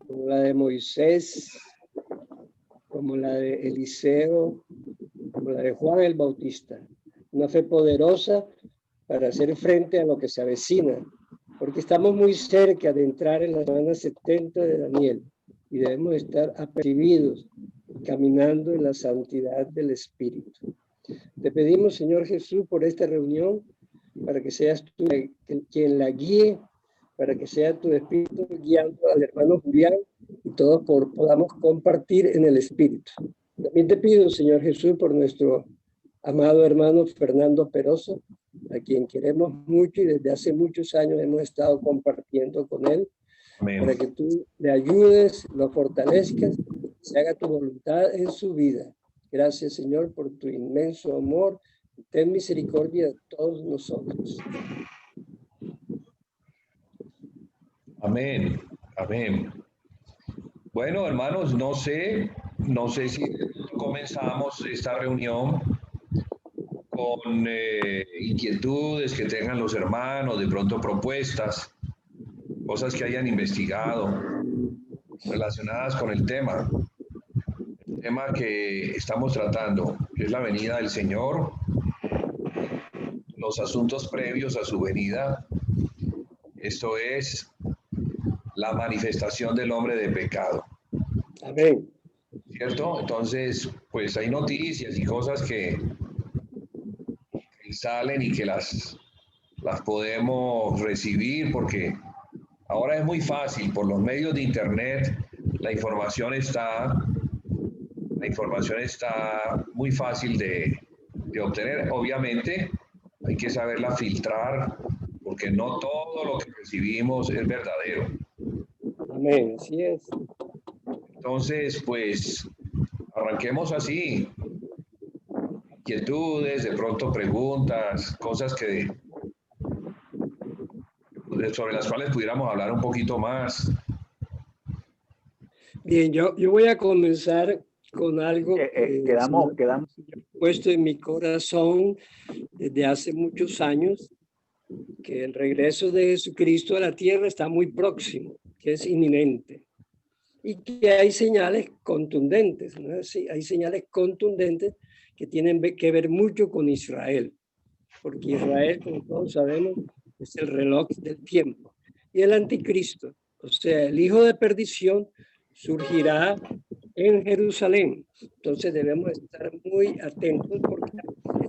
como la de Moisés, como la de Eliseo, como la de Juan el Bautista. Una fe poderosa para hacer frente a lo que se avecina, porque estamos muy cerca de entrar en la semana 70 de Daniel y debemos estar apercibidos, caminando en la santidad del Espíritu. Te pedimos, Señor Jesús, por esta reunión, para que seas tú quien la guíe, para que sea tu Espíritu guiando al hermano Julián y todos podamos compartir en el Espíritu. También te pido, Señor Jesús, por nuestro amado hermano Fernando Peroso, a quien queremos mucho y desde hace muchos años hemos estado compartiendo con él. Amén. Para que tú le ayudes, lo fortalezcas, se haga tu voluntad en su vida. Gracias, Señor, por tu inmenso amor. Ten misericordia de todos nosotros. Amén, amén. Bueno, hermanos, no sé si comenzamos esta reunión con inquietudes que tengan los hermanos, de pronto propuestas, cosas que hayan investigado relacionadas con el tema que estamos tratando, que es la venida del Señor, los asuntos previos a su venida, esto es la manifestación del hombre de pecado. Amén. ¿Cierto? Entonces, pues hay noticias y cosas que salen y que las podemos recibir porque ahora es muy fácil, por los medios de internet, la información está muy fácil de obtener. Obviamente hay que saberla filtrar porque no todo lo que recibimos es verdadero. Amén, así es. Entonces, pues, arranquemos así. Inquietudes, de pronto preguntas, cosas sobre las cuales pudiéramos hablar un poquito más. Bien, yo voy a comenzar con algo que quedamos puesto en mi corazón desde hace muchos años, que el regreso de Jesucristo a la tierra está muy próximo, que es inminente. Y que hay señales contundentes, ¿no? Sí, hay señales contundentes que tienen que ver mucho con Israel, porque Israel, como todos sabemos, es el reloj del tiempo. Y el anticristo, o sea, el hijo de perdición, surgirá en Jerusalén. Entonces debemos estar muy atentos porque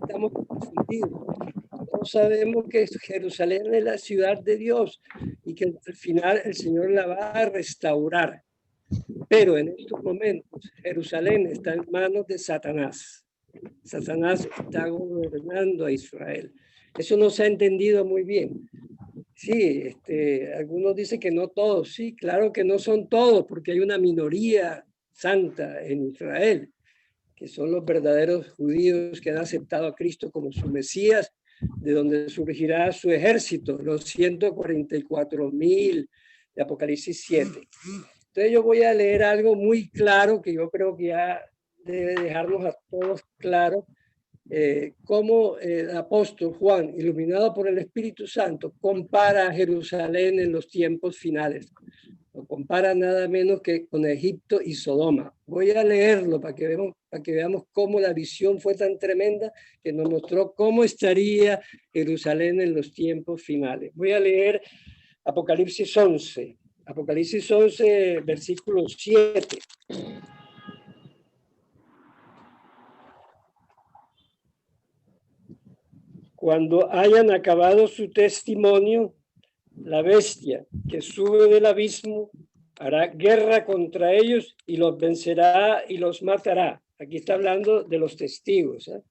estamos confundidos. Todos sabemos que Jerusalén es la ciudad de Dios y que al final el Señor la va a restaurar. Pero en estos momentos Jerusalén está en manos de Satanás. Satanás está gobernando a Israel. Eso no se ha entendido muy bien. Sí, algunos dicen que no todos. Sí, claro que no son todos, porque hay una minoría santa en Israel, que son los verdaderos judíos que han aceptado a Cristo como su Mesías, de donde surgirá su ejército, los 144,000 de Apocalipsis 7. Entonces yo voy a leer algo muy claro que yo creo que ya debe dejarnos a todos claro cómo el apóstol Juan, iluminado por el Espíritu Santo, compara a Jerusalén en los tiempos finales. Lo compara nada menos que con Egipto y Sodoma. Voy a leerlo para que veamos cómo la visión fue tan tremenda que nos mostró cómo estaría Jerusalén en los tiempos finales. Voy a leer Apocalipsis 11. Apocalipsis 11, versículo 7. Cuando hayan acabado su testimonio, la bestia que sube del abismo hará guerra contra ellos y los vencerá y los matará. Aquí está hablando de los testigos, ¿eh?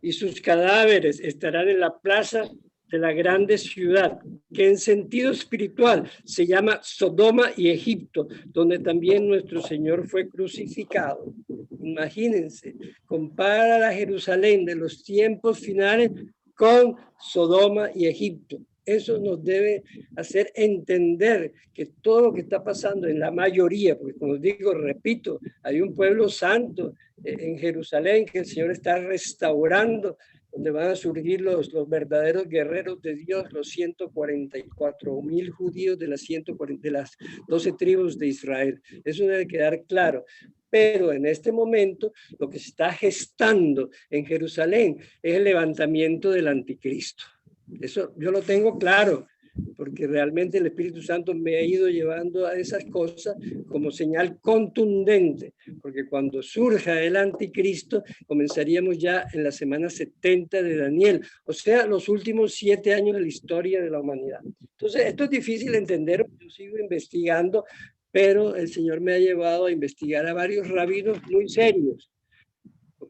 Y sus cadáveres estarán en la plaza de la grande ciudad, que en sentido espiritual se llama Sodoma y Egipto, donde también nuestro Señor fue crucificado. Imagínense, compara la Jerusalén de los tiempos finales con Sodoma y Egipto. Eso nos debe hacer entender que todo lo que está pasando en la mayoría, porque como digo, repito, hay un pueblo santo en Jerusalén que el Señor está restaurando donde van a surgir los verdaderos guerreros de Dios, los 144.000 judíos de de las 12 tribus de Israel. Eso debe quedar claro. Pero en este momento lo que se está gestando en Jerusalén es el levantamiento del anticristo. Eso yo lo tengo claro, porque realmente el Espíritu Santo me ha ido llevando a esas cosas como señal contundente, porque cuando surja el anticristo comenzaríamos ya en la semana 70 de Daniel, o sea, los últimos 7 años de la historia de la humanidad. Entonces, esto es difícil de entender, yo sigo investigando, pero el Señor me ha llevado a investigar a varios rabinos muy serios.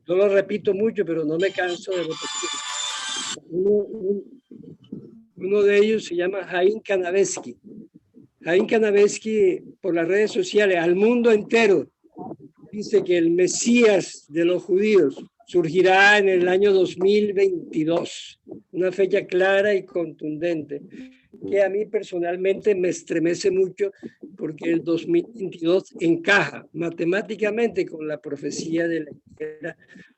Yo lo repito mucho, pero no me canso de repetir. Uno de ellos se llama Haim Kanaveski. Haim Kanaveski, por las redes sociales, al mundo entero, dice que el Mesías de los judíos surgirá en el año 2022. Una fecha clara y contundente, que a mí personalmente me estremece mucho porque el 2022 encaja matemáticamente con la profecía de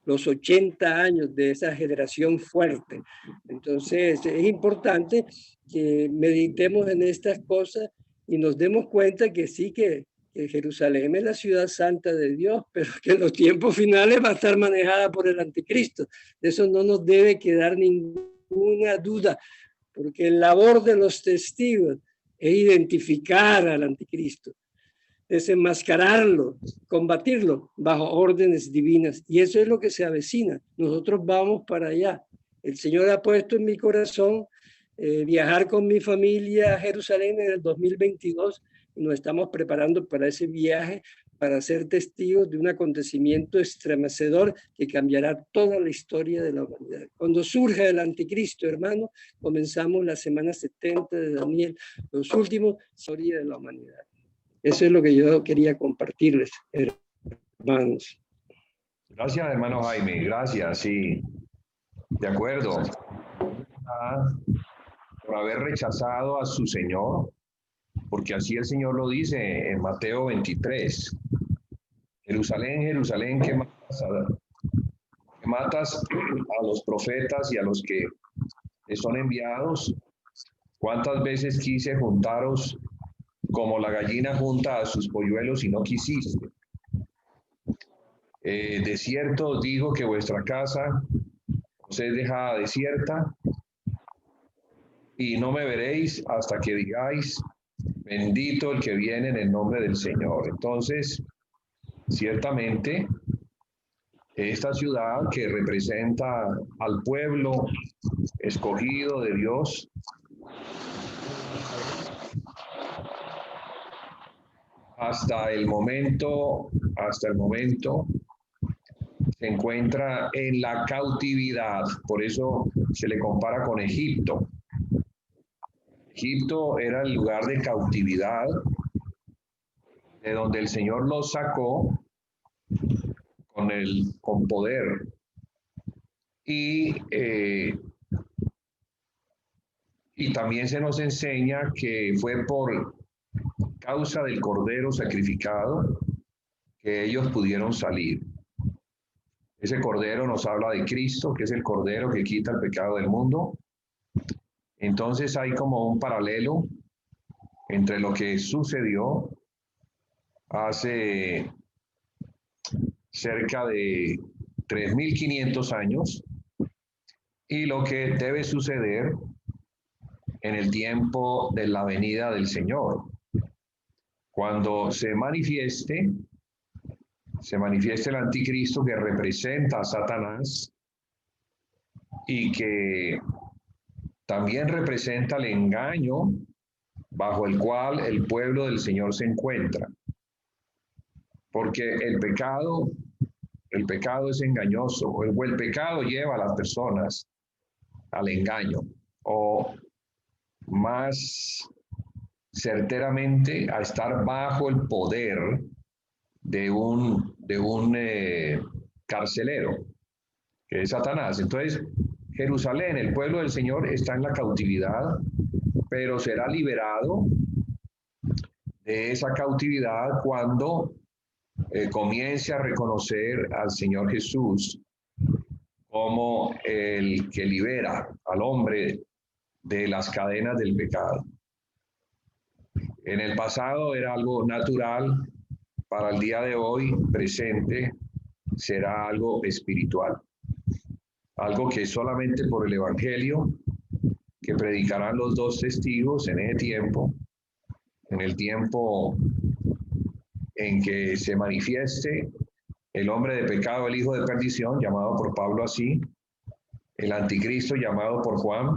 los 80 años de esa generación fuerte. Entonces es importante que meditemos en estas cosas y nos demos cuenta que sí, que Jerusalén es la ciudad santa de Dios, pero que en los tiempos finales va a estar manejada por el anticristo. De eso no nos debe quedar ninguna duda, porque el labor de los testigos es identificar al anticristo, desenmascararlo, combatirlo bajo órdenes divinas. Y eso es lo que se avecina. Nosotros vamos para allá. El Señor ha puesto en mi corazón viajar con mi familia a Jerusalén en el 2022 y nos estamos preparando para ese viaje, para ser testigos de un acontecimiento estremecedor que cambiará toda la historia de la humanidad. Cuando surja el anticristo, hermano, comenzamos la semana 70 de Daniel, los últimos historia de la humanidad. Eso es lo que yo quería compartirles, hermanos. Gracias, hermano Jaime, gracias, sí, de acuerdo. Por haber rechazado a su Señor, porque así el Señor lo dice en Mateo 23. Jerusalén, Jerusalén, que matas a los profetas y a los que son enviados. ¿Cuántas veces quise juntaros como la gallina junta a sus polluelos y no quisiste? De cierto os digo que vuestra casa os es dejada desierta y no me veréis hasta que digáis, bendito el que viene en el nombre del Señor. Entonces, ciertamente, esta ciudad que representa al pueblo escogido de Dios, hasta el momento, se encuentra en la cautividad. Por eso se le compara con Egipto. Egipto era el lugar de cautividad, de donde el Señor los sacó con poder. Y también se nos enseña que fue por causa del cordero sacrificado que ellos pudieron salir. Ese cordero nos habla de Cristo, que es el cordero que quita el pecado del mundo. Entonces hay como un paralelo entre lo que sucedió hace cerca de 3.500 años y lo que debe suceder en el tiempo de la venida del Señor. Cuando se manifieste el anticristo que representa a Satanás y que también representa el engaño bajo el cual el pueblo del Señor se encuentra. Porque el pecado es engañoso, o el pecado lleva a las personas al engaño, o más certeramente a estar bajo el poder de un carcelero, que es Satanás. Entonces, Jerusalén, el pueblo del Señor, está en la cautividad, pero será liberado de esa cautividad cuando comience a reconocer al Señor Jesús como el que libera al hombre de las cadenas del pecado. En el pasado era algo natural, para el día de hoy, presente, será algo espiritual. Algo que solamente por el Evangelio, que predicarán los dos testigos en ese tiempo, en el tiempo en que se manifieste el hombre de pecado, el hijo de perdición, llamado por Pablo así, el anticristo llamado por Juan,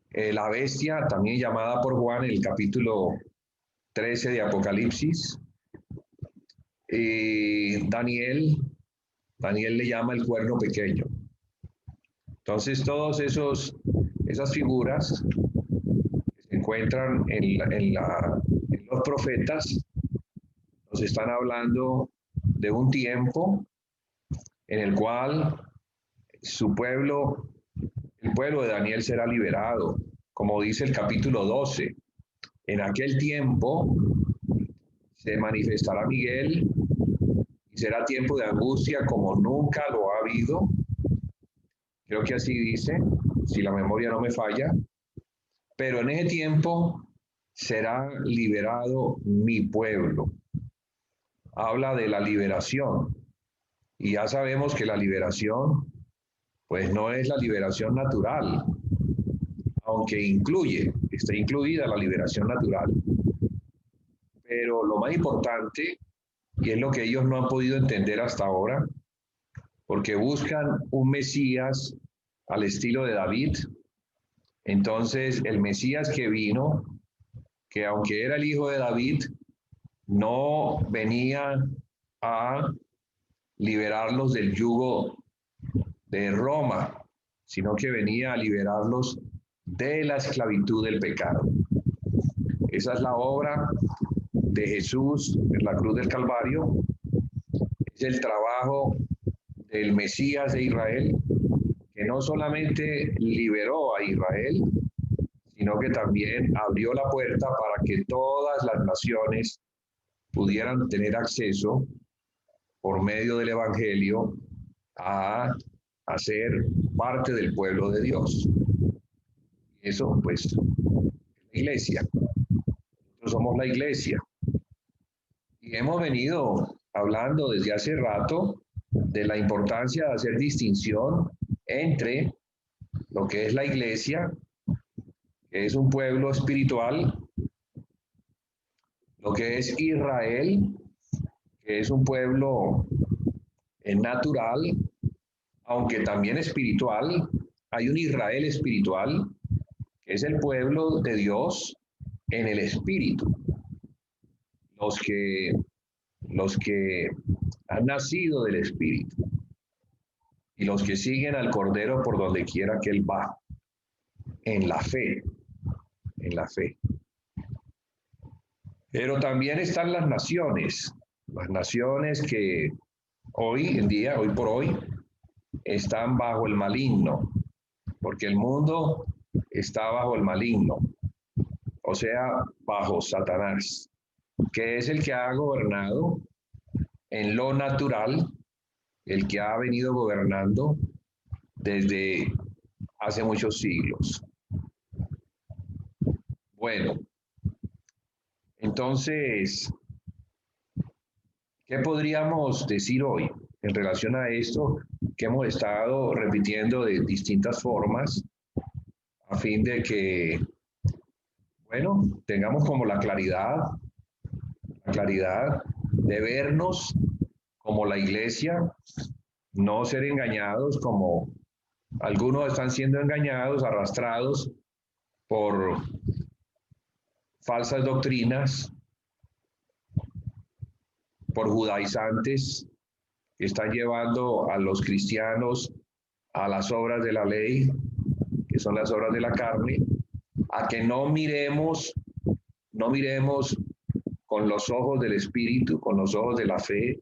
la bestia también llamada por Juan en el capítulo 13 de Apocalipsis, Daniel le llama el cuerno pequeño. Entonces todas esas figuras que se encuentran en los profetas nos están hablando de un tiempo en el cual su pueblo, el pueblo de Daniel, será liberado, como dice el capítulo 12. En aquel tiempo se manifestará Miguel y será tiempo de angustia como nunca lo ha habido. Creo que así dice, si la memoria no me falla. Pero en ese tiempo será liberado mi pueblo. Habla de la liberación. Y ya sabemos que la liberación, pues no es la liberación natural, aunque está incluida la liberación natural. Pero lo más importante, y es lo que ellos no han podido entender hasta ahora, porque buscan un Mesías al estilo de David. Entonces, el Mesías que vino, que aunque era el hijo de David, no venía a liberarlos del yugo de Roma, sino que venía a liberarlos de la esclavitud del pecado. Esa es la obra de Jesús en la cruz del Calvario. Es el trabajo del Mesías de Israel, que no solamente liberó a Israel, sino que también abrió la puerta para que todas las naciones pudieran tener acceso por medio del Evangelio a ser parte del pueblo de Dios. Eso, pues, es la iglesia. Nosotros somos la iglesia. Y hemos venido hablando desde hace rato de la importancia de hacer distinción entre lo que es la iglesia, que es un pueblo espiritual, lo que es Israel, que es un pueblo natural, aunque también espiritual. Hay un Israel espiritual, que es el pueblo de Dios en el espíritu. Los que han nacido del espíritu y los que siguen al Cordero por donde quiera que él va, en la fe, en la fe. Pero también están las naciones que hoy en día, hoy por hoy, están bajo el maligno, porque el mundo está bajo el maligno, o sea, bajo Satanás, que es el que ha gobernado en lo natural, el que ha venido gobernando desde hace muchos siglos. Bueno, entonces, ¿qué podríamos decir hoy en relación a esto que hemos estado repitiendo de distintas formas a fin de que, bueno, tengamos como la claridad de vernos como la iglesia, no ser engañados como algunos están siendo engañados, arrastrados por falsas doctrinas, por judaizantes que están llevando a los cristianos a las obras de la ley, que son las obras de la carne, a que no miremos con los ojos del Espíritu, con los ojos de la fe,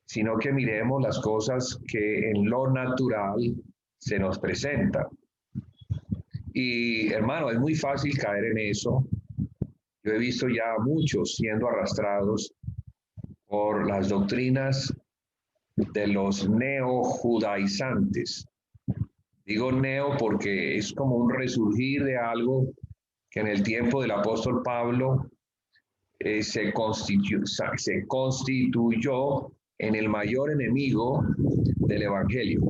sino que miremos las cosas que en lo natural se nos presentan. Y hermano, es muy fácil caer en eso. Yo he visto ya a muchos siendo arrastrados por las doctrinas de los neojudaizantes. Digo neo porque es como un resurgir de algo que en el tiempo del apóstol Pablo se constituyó en el mayor enemigo del Evangelio.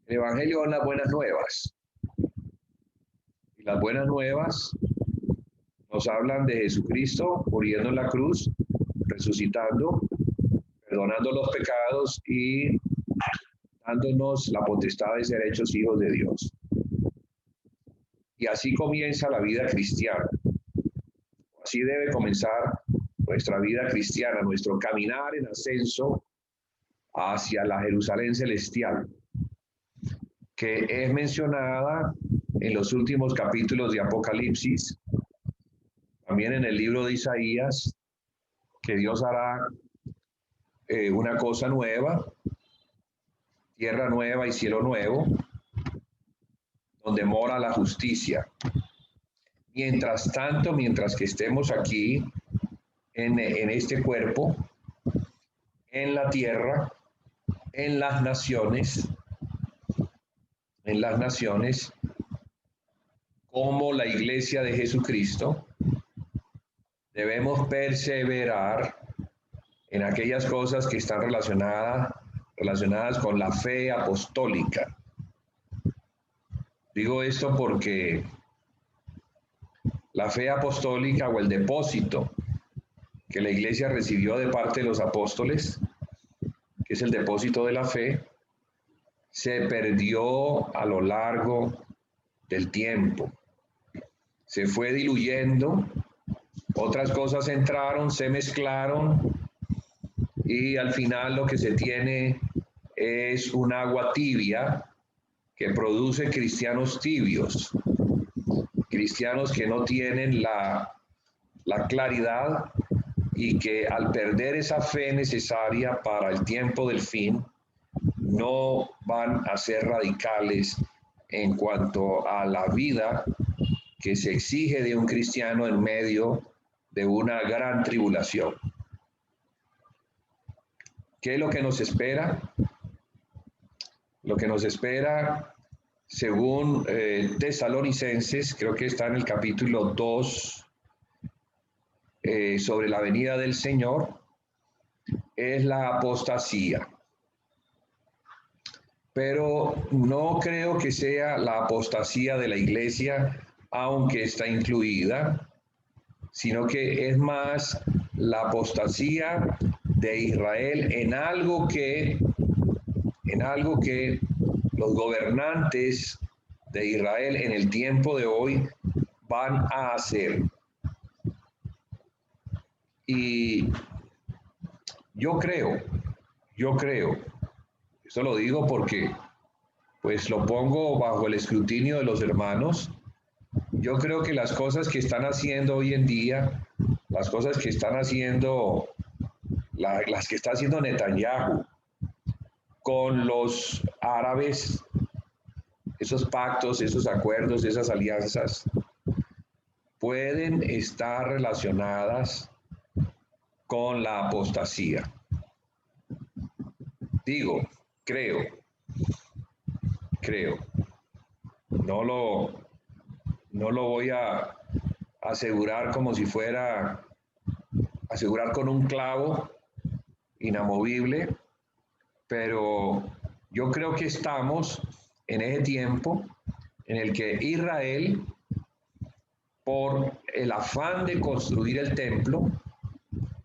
El Evangelio son las buenas nuevas. Y las buenas nuevas nos hablan de Jesucristo muriendo en la cruz, resucitando, perdonando los pecados y dándonos la potestad de ser hechos hijos de Dios. Y así comienza la vida cristiana. Así debe comenzar nuestra vida cristiana, nuestro caminar en ascenso hacia la Jerusalén celestial, que es mencionada en los últimos capítulos de Apocalipsis, también en el libro de Isaías, que Dios hará una cosa nueva, tierra nueva y cielo nuevo, donde mora la justicia. Mientras tanto, mientras que estemos aquí en este cuerpo, en la tierra, en las naciones, como la iglesia de Jesucristo, debemos perseverar en aquellas cosas que están relacionadas con la fe apostólica. Digo esto porque la fe apostólica o el depósito que la iglesia recibió de parte de los apóstoles, que es el depósito de la fe, se perdió a lo largo del tiempo. Se fue diluyendo, otras cosas entraron, se mezclaron y al final lo que se tiene es un agua tibia que produce cristianos tibios, cristianos que no tienen la claridad y que al perder esa fe necesaria para el tiempo del fin, no van a ser radicales en cuanto a la vida que se exige de un cristiano en medio de una gran tribulación. ¿Qué es lo que nos espera? Lo que nos espera, según Tesalonicenses, creo que está en el capítulo 2, sobre la venida del Señor, es la apostasía. Pero no creo que sea la apostasía de la iglesia, aunque está incluida, sino que es más la apostasía de Israel en algo que los gobernantes de Israel en el tiempo de hoy van a hacer. Y yo creo, esto lo digo porque pues lo pongo bajo el escrutinio de los hermanos. Yo creo que las cosas que están haciendo hoy en día, las cosas que están haciendo, las que está haciendo Netanyahu con los árabes, esos pactos, esos acuerdos, esas alianzas, pueden estar relacionadas con la apostasía. Digo, creo. No lo voy a asegurar como si fuera asegurar con un clavo inamovible, pero yo creo que estamos en ese tiempo en el que Israel, por el afán de construir el templo,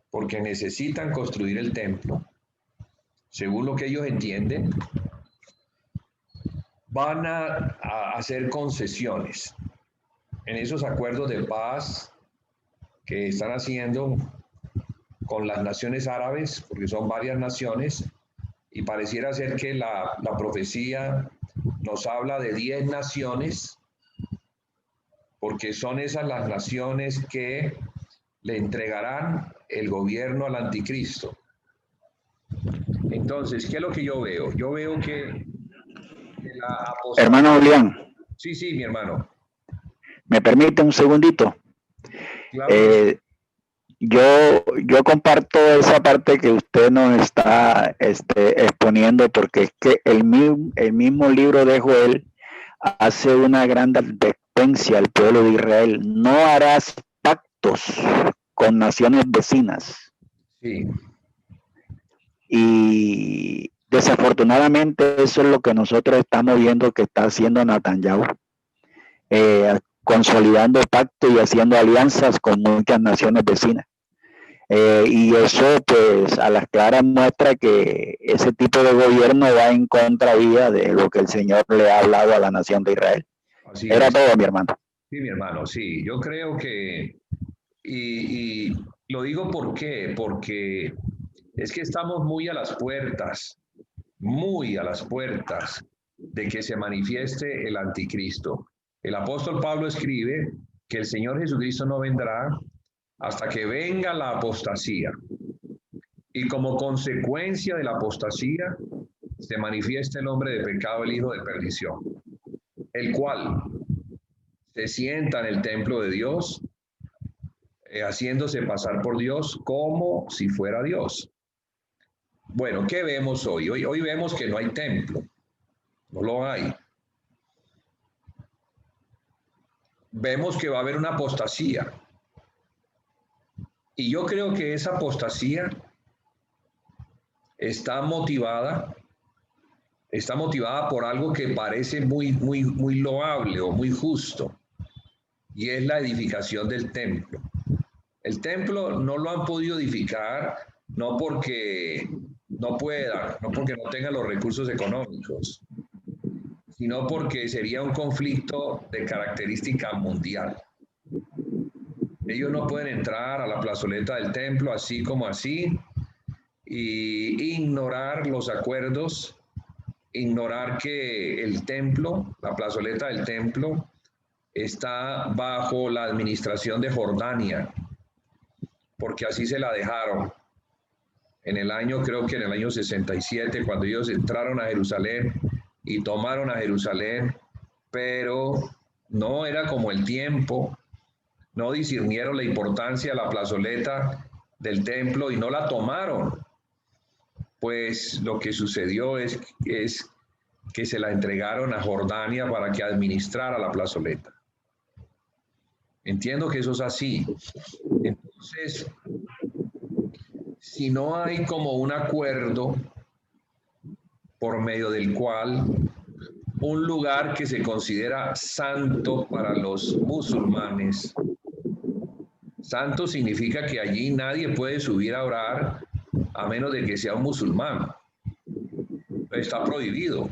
porque necesitan construir el templo, según lo que ellos entienden, van a hacer concesiones en esos acuerdos de paz que están haciendo con las naciones árabes, porque son varias naciones, y pareciera ser que la profecía nos habla de 10 naciones, porque son esas las naciones que le entregarán el gobierno al anticristo. Entonces, ¿qué es lo que yo veo? Yo veo que la apostasía... Hermano Julián. Sí, mi hermano. ¿Me permite un segundito? Claro. Yo comparto esa parte que usted nos está exponiendo, porque es que el mismo libro de Joel hace una gran advertencia al pueblo de Israel: no harás pactos con naciones vecinas. Sí. Y desafortunadamente eso es lo que nosotros estamos viendo que está haciendo Netanyahu, consolidando pactos y haciendo alianzas con muchas naciones vecinas. Y eso pues a las claras muestra que ese tipo de gobierno va en contravía de lo que el Señor le ha hablado a la nación de Israel. Así Era es. todo, mi hermano. Sí, mi hermano, sí. Yo creo que, y lo digo porque es que estamos muy a las puertas de que se manifieste el anticristo. El apóstol Pablo escribe que el Señor Jesucristo no vendrá hasta que venga la apostasía. Y como consecuencia de la apostasía, se manifiesta el hombre de pecado, el hijo de perdición, el cual se sienta en el templo de Dios, haciéndose pasar por Dios como si fuera Dios. Bueno, ¿qué vemos hoy? Hoy vemos que no hay templo, no lo hay. Vemos que va a haber una apostasía. Y yo creo que esa apostasía está motivada por algo que parece muy loable o muy justo, y es la edificación del templo. El templo no lo han podido edificar no porque no puedan, no porque no tengan los recursos económicos, sino porque sería un conflicto de característica mundial. Ellos no pueden entrar a la plazoleta del templo así como así y ignorar los acuerdos, ignorar que el templo, la plazoleta del templo, está bajo la administración de Jordania, porque así se la dejaron. Creo que en el año 67, cuando ellos entraron a Jerusalén y tomaron a Jerusalén, pero no era como el tiempo, no discernieron la importancia de la plazoleta del templo y no la tomaron. Pues lo que sucedió es que se la entregaron a Jordania para que administrara la plazoleta. Entiendo que eso es así. Entonces, si no hay como un acuerdo por medio del cual un lugar que se considera santo para los musulmanes, santo significa que allí nadie puede subir a orar a menos de que sea un musulmán. Está prohibido.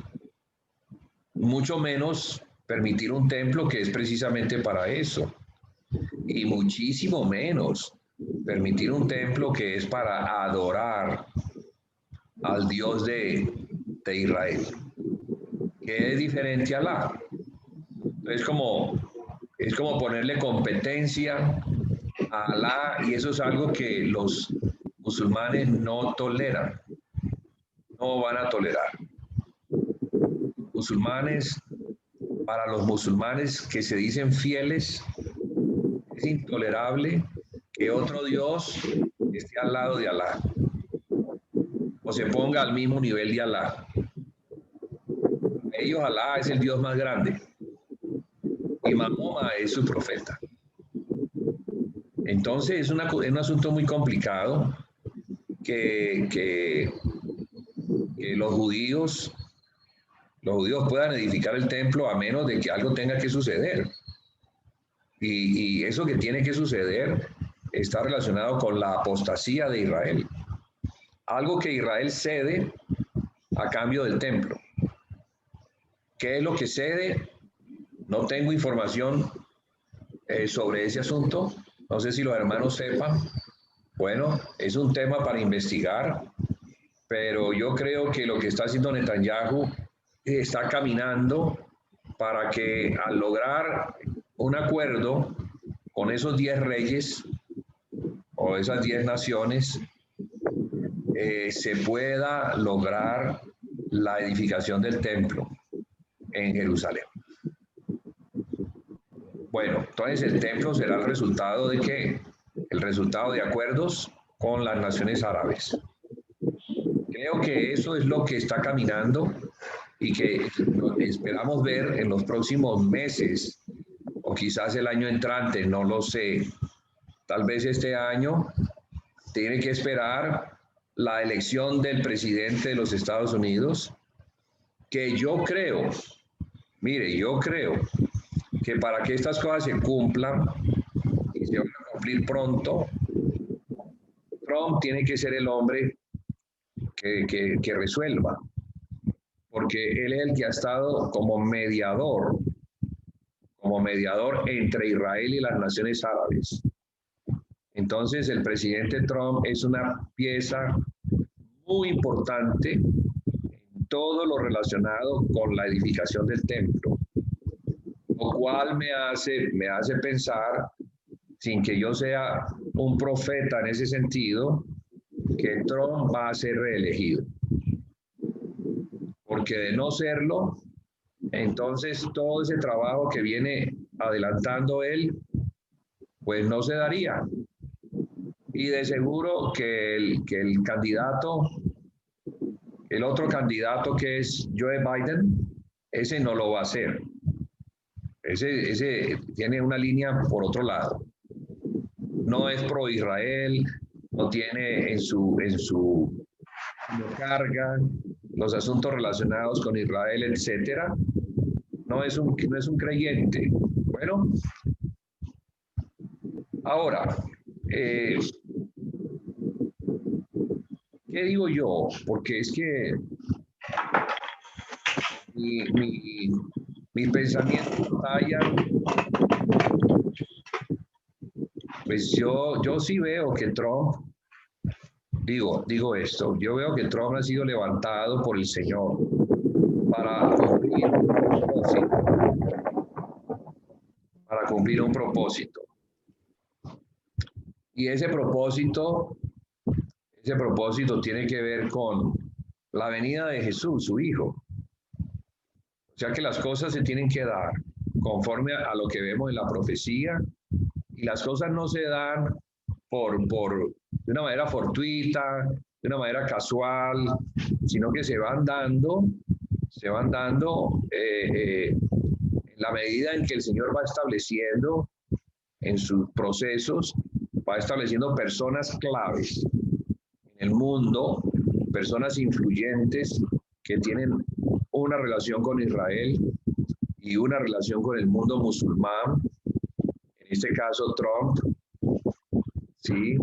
Mucho menos permitir un templo que es precisamente para eso. Y muchísimo menos permitir un templo que es para adorar al Dios de Israel, que es diferente a Alá. Es como ponerle competencia a Alá, y eso es algo que los musulmanes no toleran, no van a tolerar. Para los musulmanes que se dicen fieles, es intolerable que otro Dios esté al lado de Alá o se ponga al mismo nivel de Alá. Ellos, Alá es el Dios más grande y Mahoma es su profeta. Entonces es un asunto muy complicado que los judíos puedan edificar el templo a menos de que algo tenga que suceder. Y eso que tiene que suceder está relacionado con la apostasía de Israel. Algo que Israel cede a cambio del templo. ¿Qué es lo que cede? No tengo información sobre ese asunto. No sé si los hermanos sepan. Bueno, es un tema para investigar, pero yo creo que lo que está haciendo Netanyahu está caminando para que al lograr un acuerdo con esos 10 reyes o esas 10 naciones, se pueda lograr la edificación del templo en Jerusalén. Bueno, entonces el templo será el resultado de ¿qué? el resultado de acuerdos con las naciones árabes. Creo que eso es lo que está caminando y que esperamos ver en los próximos meses o quizás el año entrante, no lo sé. Tal vez este año tiene que esperar la elección del presidente de los Estados Unidos, que yo creo, mire, yo creo que para que estas cosas se cumplan y se van a cumplir pronto, Trump tiene que ser el hombre que resuelva, porque él es el que ha estado como mediador entre Israel y las naciones árabes. Entonces, el presidente Trump es una pieza muy importante en todo lo relacionado con la edificación del templo, lo cual me hace pensar, sin que yo sea un profeta en ese sentido, que Trump va a ser reelegido. Porque de no serlo, entonces todo ese trabajo que viene adelantando él, pues no se daría. Y de seguro que el candidato, el otro candidato que es Joe Biden, ese no lo va a hacer. Ese tiene una línea por otro lado. No es pro Israel, no tiene en su carga los asuntos relacionados con Israel, etcétera. No es un creyente. Bueno, ahora, ¿qué digo yo? Porque es que mis pensamientos tallan, pues yo sí veo que Trump, digo esto, yo veo que Trump ha sido levantado por el Señor para cumplir un propósito. Y ese propósito tiene que ver con la venida de Jesús, su Hijo. O sea que las cosas se tienen que dar conforme a lo que vemos en la profecía, y las cosas no se dan de una manera fortuita, de una manera casual, sino que se van dando en la medida en que el Señor va estableciendo en sus procesos, va estableciendo personas claves en el mundo, personas influyentes que tienen una relación con Israel y una relación con el mundo musulmán, en este caso Trump, ¿sí?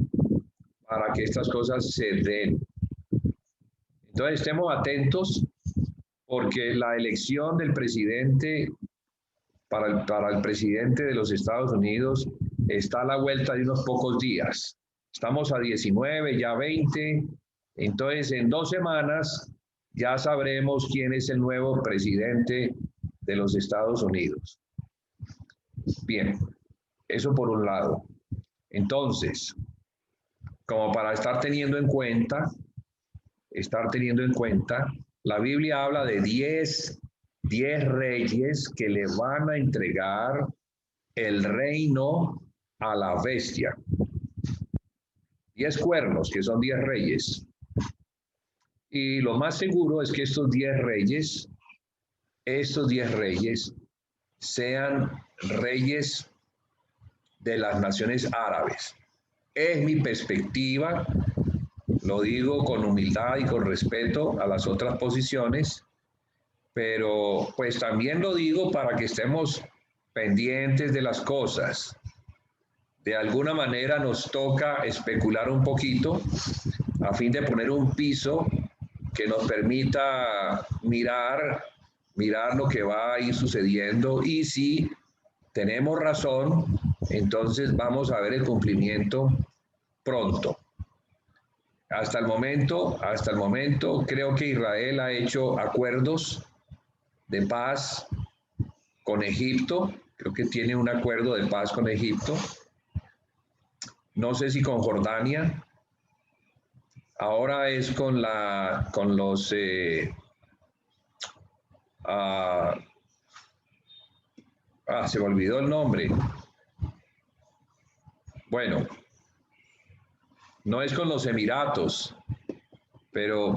Para que estas cosas se den. Entonces estemos atentos, porque la elección del presidente para el presidente de los Estados Unidos está a la vuelta de unos pocos días. Estamos a 19, ya 20, entonces en 2 semanas ya sabremos quién es el nuevo presidente de los Estados Unidos. Bien, eso por un lado. Entonces, como para estar teniendo en cuenta, la Biblia habla de 10 reyes que le van a entregar el reino a la bestia. 10 cuernos, que son 10 reyes. Y lo más seguro es que estos 10 reyes sean reyes de las naciones árabes. Es mi perspectiva, lo digo con humildad y con respeto a las otras posiciones, pero pues también lo digo para que estemos pendientes de las cosas. De alguna manera nos toca especular un poquito a fin de poner un piso que nos permita mirar lo que va a ir sucediendo, y si tenemos razón, entonces vamos a ver el cumplimiento pronto. Hasta el momento, creo que Israel ha hecho acuerdos de paz con Egipto. Creo que tiene un acuerdo de paz con Egipto. No sé si con Jordania. Ahora es con los se me olvidó el nombre. Bueno, No es con los Emiratos, pero,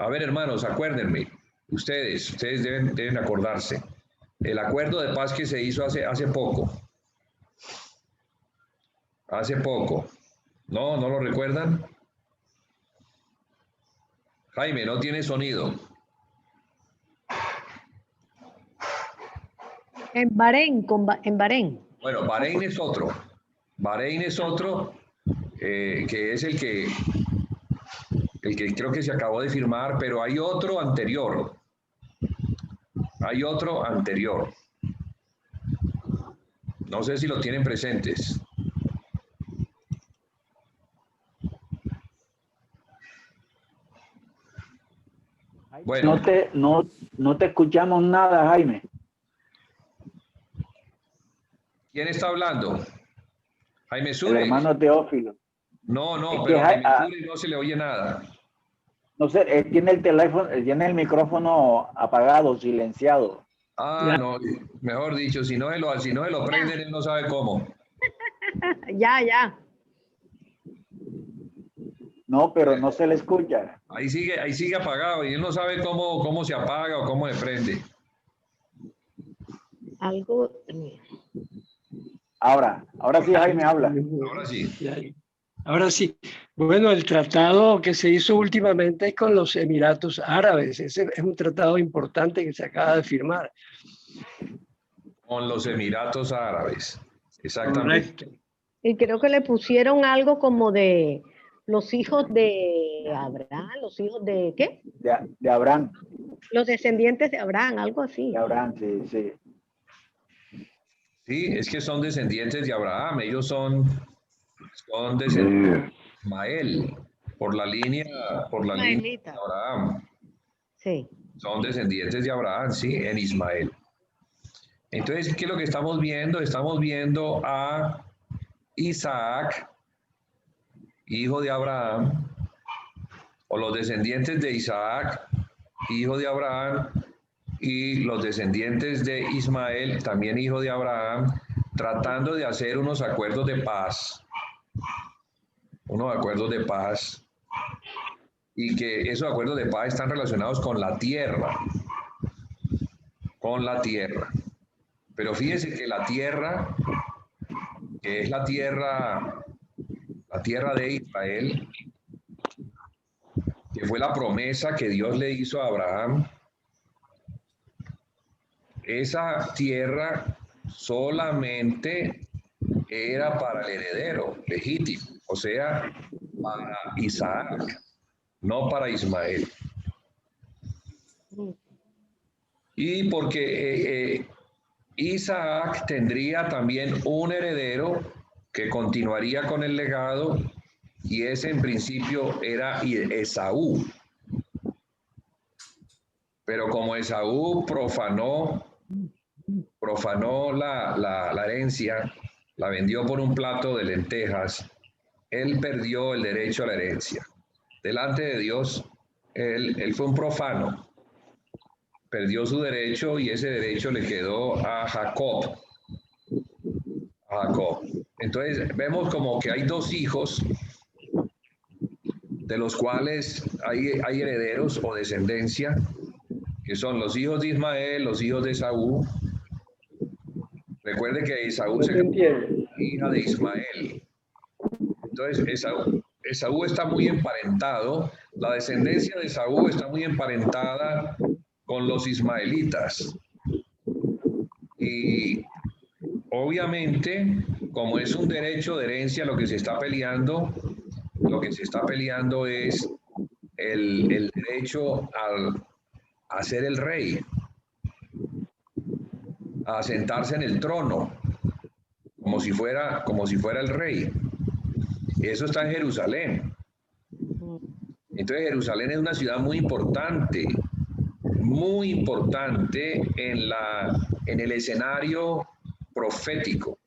a ver, hermanos, acuérdenme, ustedes deben acordarse. El acuerdo de paz que se hizo hace poco. Hace poco. ¿No lo recuerdan? Jaime, no tiene sonido. En Bahrein, en Bahrein. Bueno, Bahrein es otro. Bahrein es otro, que es el que creo que se acabó de firmar, pero hay otro anterior. Hay otro anterior. No sé si lo tienen presentes. Bueno. No te escuchamos nada, Jaime. ¿Quién está hablando? Jaime Sure. El hermano Teófilo. No, Es pero que a Jaime Sure no se le oye nada. No sé, él tiene el teléfono, él tiene el micrófono apagado, silenciado. Ah, no, mejor dicho, si no se lo prenden, él no sabe cómo. Ya. No, pero no se le escucha. Ahí sigue apagado y él no sabe cómo se apaga o cómo se prende. Algo. Ahora sí, Jaime habla. Ahora sí. Ahora sí. Bueno, el tratado que se hizo últimamente es con los Emiratos Árabes. Ese es un tratado importante que se acaba de firmar. Con los Emiratos Árabes. Exactamente. Correcto. Y creo que le pusieron algo como de los hijos de Abraham, los hijos de ¿qué? De Abraham. Los descendientes de Abraham, algo así. De Abraham, sí. Sí, es que son descendientes de Abraham. Ellos son descendientes de Ismael, por la línea de Abraham. Sí. Son descendientes de Abraham, sí, en Ismael. Entonces, ¿qué es lo que estamos viendo? Estamos viendo a Isaac, hijo de Abraham, o los descendientes de Isaac, hijo de Abraham, y los descendientes de Ismael, también hijo de Abraham, tratando de hacer unos acuerdos de paz. Y que esos acuerdos de paz están relacionados con la tierra. Pero fíjense que la tierra, que es la tierra de Israel, que fue la promesa que Dios le hizo a Abraham, esa tierra solamente era para el heredero legítimo, o sea, para Isaac, no para Ismael. Y porque Isaac tendría también un heredero que continuaría con el legado, y ese en principio era Esaú. Pero como Esaú profanó la herencia, la vendió por un plato de lentejas, él perdió el derecho a la herencia. Delante de Dios, él fue un profano. Perdió su derecho y ese derecho le quedó a Jacob. Entonces vemos como que hay dos hijos de los cuales hay herederos o descendencia, que son los hijos de Ismael, los hijos de Esaú. Recuerde que Esaú se casó con hija de Ismael. Entonces Esaú está muy emparentado, la descendencia de Esaú está muy emparentada con los ismaelitas. Y obviamente, como es un derecho de herencia, lo que se está peleando es el derecho a ser el rey, a sentarse en el trono, como si fuera el rey. Eso está en Jerusalén. Entonces Jerusalén es una ciudad muy importante en el escenario profético,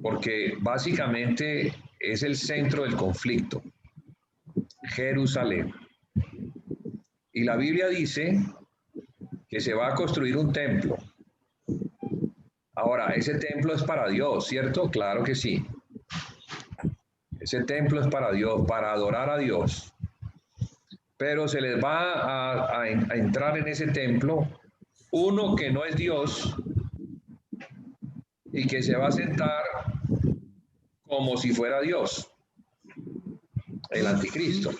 porque básicamente es el centro del conflicto, Jerusalén. Y la Biblia dice que se va a construir un templo. Ahora, ese templo es para Dios, ¿cierto? Claro que sí. Ese templo es para Dios, para adorar a Dios. Pero se les va a entrar en ese templo uno que no es Dios y que se va a sentar como si fuera Dios, el anticristo.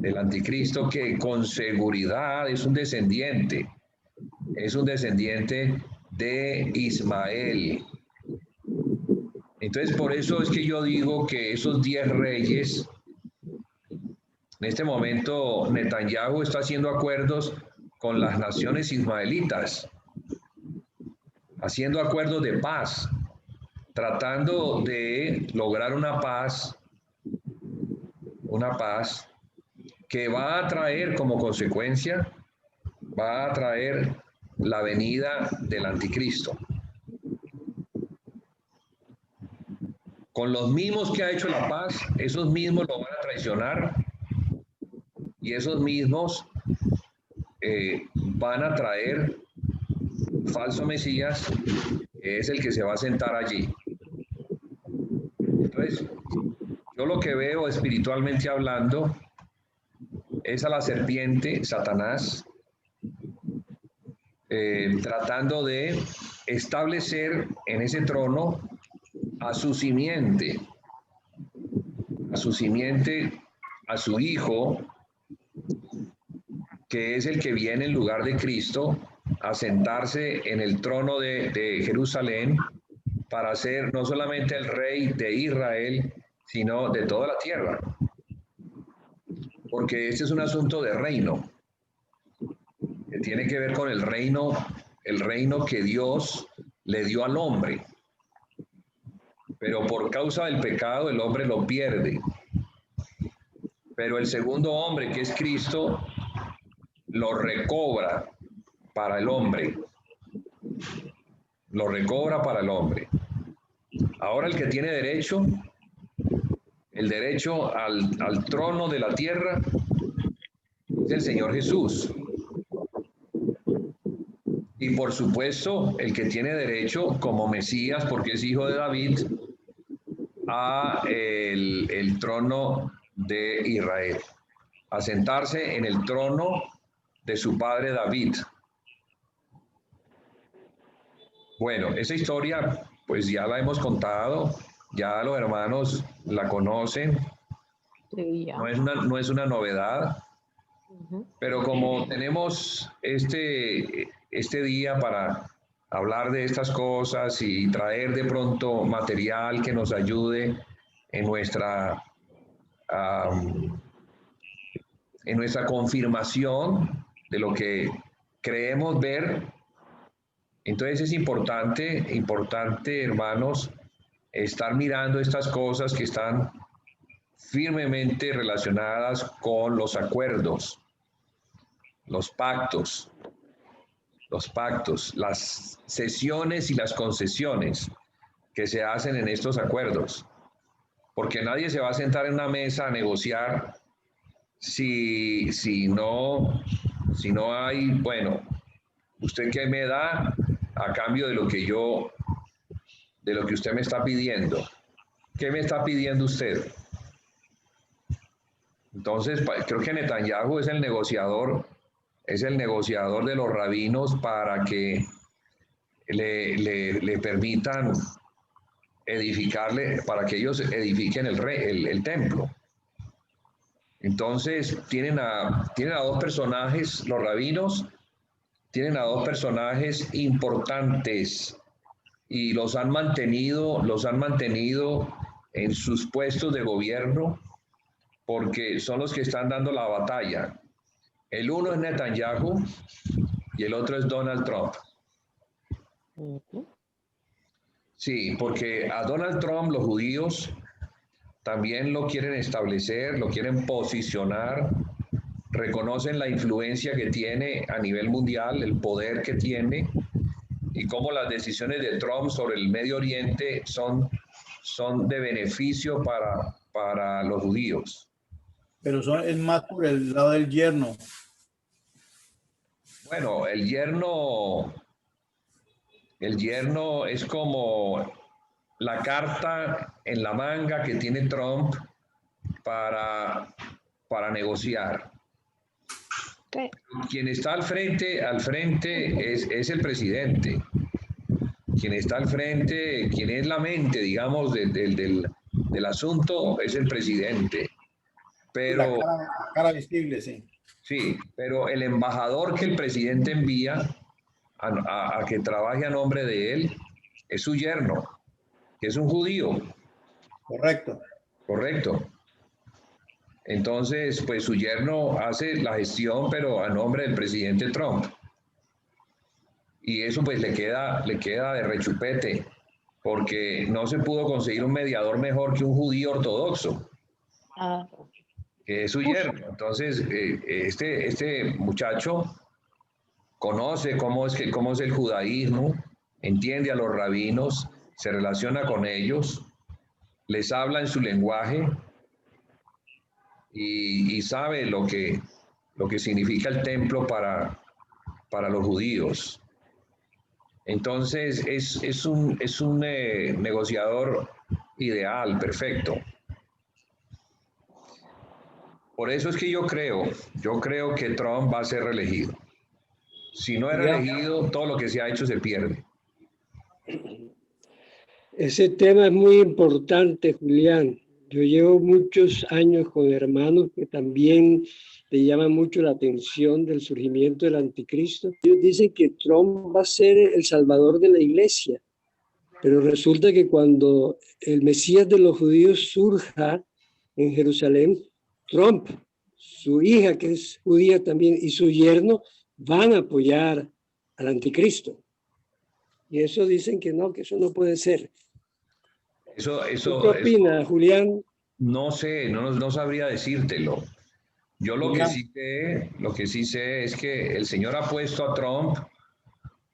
El anticristo que con seguridad es un descendiente de Ismael. Entonces, por eso es que yo digo que esos 10 reyes, en este momento Netanyahu está haciendo acuerdos con las naciones ismaelitas, haciendo acuerdos de paz, tratando de lograr una paz que va a traer como consecuencia, va a traer la venida del anticristo. Con los mismos que ha hecho la paz, esos mismos lo van a traicionar y esos mismos van a traer falso Mesías, que es el que se va a sentar allí. Entonces, yo lo que veo espiritualmente hablando es a la serpiente, Satanás, tratando de establecer en ese trono a su simiente, a su hijo, que es el que viene en lugar de Cristo, a sentarse en el trono de Jerusalén para ser no solamente el rey de Israel, sino de toda la tierra. Porque este es un asunto de reino, que tiene que ver con el reino que Dios le dio al hombre. Pero por causa del pecado el hombre lo pierde. Pero el segundo hombre, que es Cristo, lo recobra para el hombre. Lo recobra para el hombre. Ahora el que tiene derecho, el derecho al trono de la tierra, es el Señor Jesús. Y por supuesto, el que tiene derecho como Mesías, porque es hijo de David, a el trono de Israel, a sentarse en el trono de su padre David. Bueno, esa historia pues ya la hemos contado, ya los hermanos la conocen, Sí, ya. no es una novedad, pero como tenemos este día para hablar de estas cosas y traer de pronto material que nos ayude en nuestra confirmación de lo que creemos ver. Entonces es importante, hermanos, estar mirando estas cosas que están firmemente relacionadas con los acuerdos, los pactos, las cesiones y las concesiones que se hacen en estos acuerdos. Porque nadie se va a sentar en una mesa a negociar si no hay, bueno, ¿usted qué me da a cambio de lo que usted me está pidiendo? ¿Qué me está pidiendo usted? Entonces, creo que Netanyahu es el negociador de los rabinos para que le permitan edificarle, para que ellos edifiquen el templo. Entonces, tienen a dos personajes, los rabinos, tienen a dos personajes importantes y los han mantenido en sus puestos de gobierno porque son los que están dando la batalla. El uno es Netanyahu y el otro es Donald Trump. Sí, porque a Donald Trump los judíos también lo quieren establecer, lo quieren posicionar, reconocen la influencia que tiene a nivel mundial, el poder que tiene y cómo las decisiones de Trump sobre el Medio Oriente son de beneficio para los judíos. Pero es más por el lado del yerno. Bueno, el yerno es como la carta en la manga que tiene Trump para negociar. ¿Qué? Quien está al frente es el presidente. Quien está al frente, quien es la mente, digamos, del asunto es el presidente. Pero, La cara visible, sí. sí, pero el embajador que el presidente envía a que trabaje a nombre de él es su yerno, que es un judío. Correcto. Correcto. Entonces, pues su yerno hace la gestión, pero a nombre del presidente Trump. Y eso pues le queda de rechupete, porque no se pudo conseguir un mediador mejor que un judío ortodoxo, Ah, que es su yerno. Entonces, este muchacho conoce cómo es el judaísmo, entiende a los rabinos, se relaciona con ellos, les habla en su lenguaje y sabe lo que significa el templo para los judíos. Entonces es un negociador ideal, perfecto. Por eso es que yo creo que Trump va a ser reelegido. Si no es reelegido, todo lo que se ha hecho se pierde. Ese tema es muy importante, Julián. Yo llevo muchos años con hermanos que también le llaman mucho la atención del surgimiento del anticristo. Ellos dicen que Trump va a ser el salvador de la iglesia, pero resulta que cuando el Mesías de los judíos surja en Jerusalén, Trump, su hija que es judía también y su yerno van a apoyar al anticristo. Y eso dicen que no sé puede ser. ¿Tú qué opinas, Julián? No sé, no sabría decírtelo. Yo lo que sí sé es que el Señor ha puesto a Trump,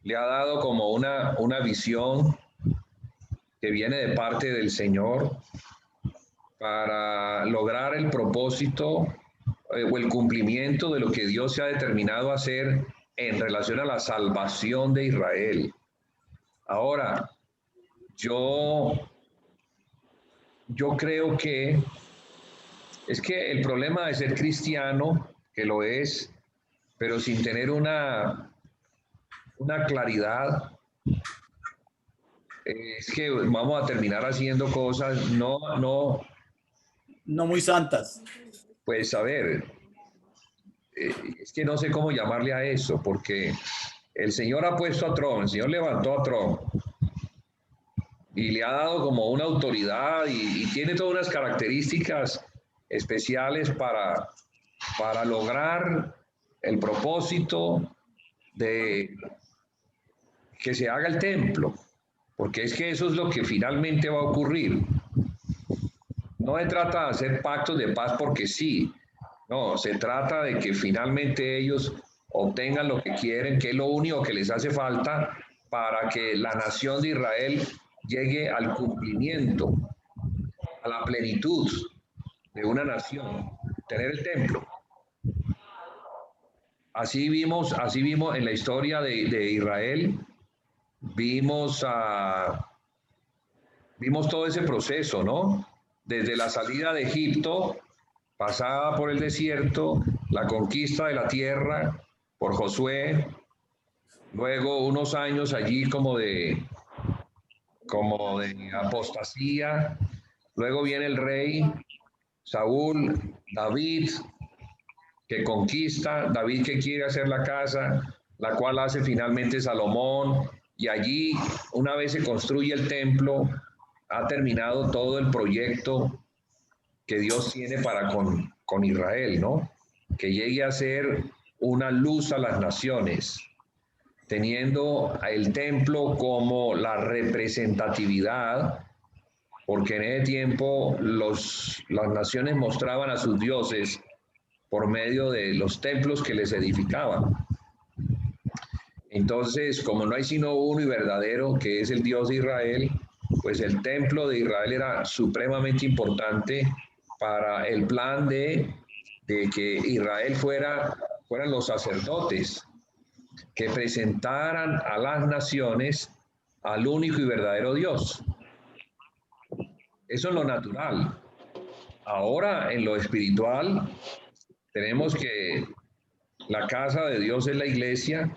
le ha dado como una visión que viene de parte del Señor para lograr el propósito o el cumplimiento de lo que Dios se ha determinado a hacer en relación a la salvación de Israel. Ahora, yo creo que es que el problema de ser cristiano, que lo es, pero sin tener una claridad, es que vamos a terminar haciendo cosas no muy santas. Pues a ver, es que no sé cómo llamarle a eso, porque el Señor ha puesto a Trump, el Señor levantó a Trump y le ha dado como una autoridad y tiene todas unas características especiales para lograr el propósito de que se haga el templo, porque es que eso es lo que finalmente va a ocurrir. No se trata de hacer pactos de paz porque sí, no, se trata de que finalmente ellos obtengan lo que quieren, que es lo único que les hace falta para que la nación de Israel llegue al cumplimiento, a la plenitud de una nación, tener el templo. Así vimos en la historia de Israel, vimos todo ese proceso, ¿no? Desde la salida de Egipto, pasada por el desierto, la conquista de la tierra por Josué, luego unos años allí como de apostasía, luego viene el rey Saúl, David, que conquista, David que quiere hacer la casa, la cual hace finalmente Salomón, y allí, una vez se construye el templo, ha terminado todo el proyecto que Dios tiene para con Israel, ¿no? Que llegue a ser una luz a las naciones, teniendo el templo como la representatividad, porque en ese tiempo las naciones mostraban a sus dioses por medio de los templos que les edificaban. Entonces, como no hay sino uno y verdadero, que es el Dios de Israel, pues el templo de Israel era supremamente importante para el plan de que Israel fueran los sacerdotes que presentaran a las naciones al único y verdadero Dios. Eso es lo natural. Ahora, en lo espiritual, tenemos que la casa de Dios es la iglesia,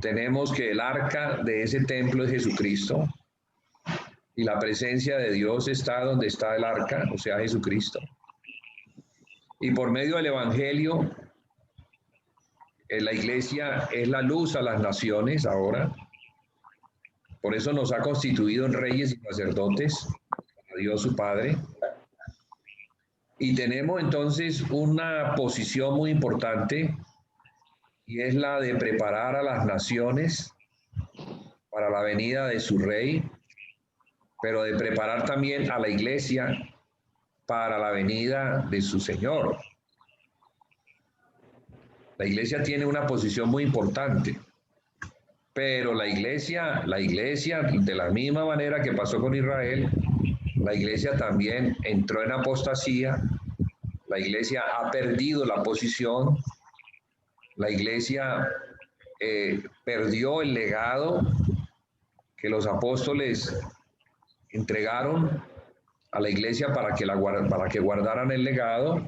tenemos que el arca de ese templo es Jesucristo, y la presencia de Dios está donde está el arca, o sea, Jesucristo. Y por medio del Evangelio, la iglesia es la luz a las naciones ahora. Por eso nos ha constituido en reyes y sacerdotes, a Dios su Padre. Y tenemos entonces una posición muy importante, y es la de preparar a las naciones para la venida de su rey, pero de preparar también a la iglesia para la venida de su Señor. La iglesia tiene una posición muy importante, pero la iglesia, de la misma manera que pasó con Israel, la iglesia también entró en apostasía, la iglesia ha perdido la posición, la iglesia perdió el legado que los apóstoles entregaron a la iglesia para que guardaran el legado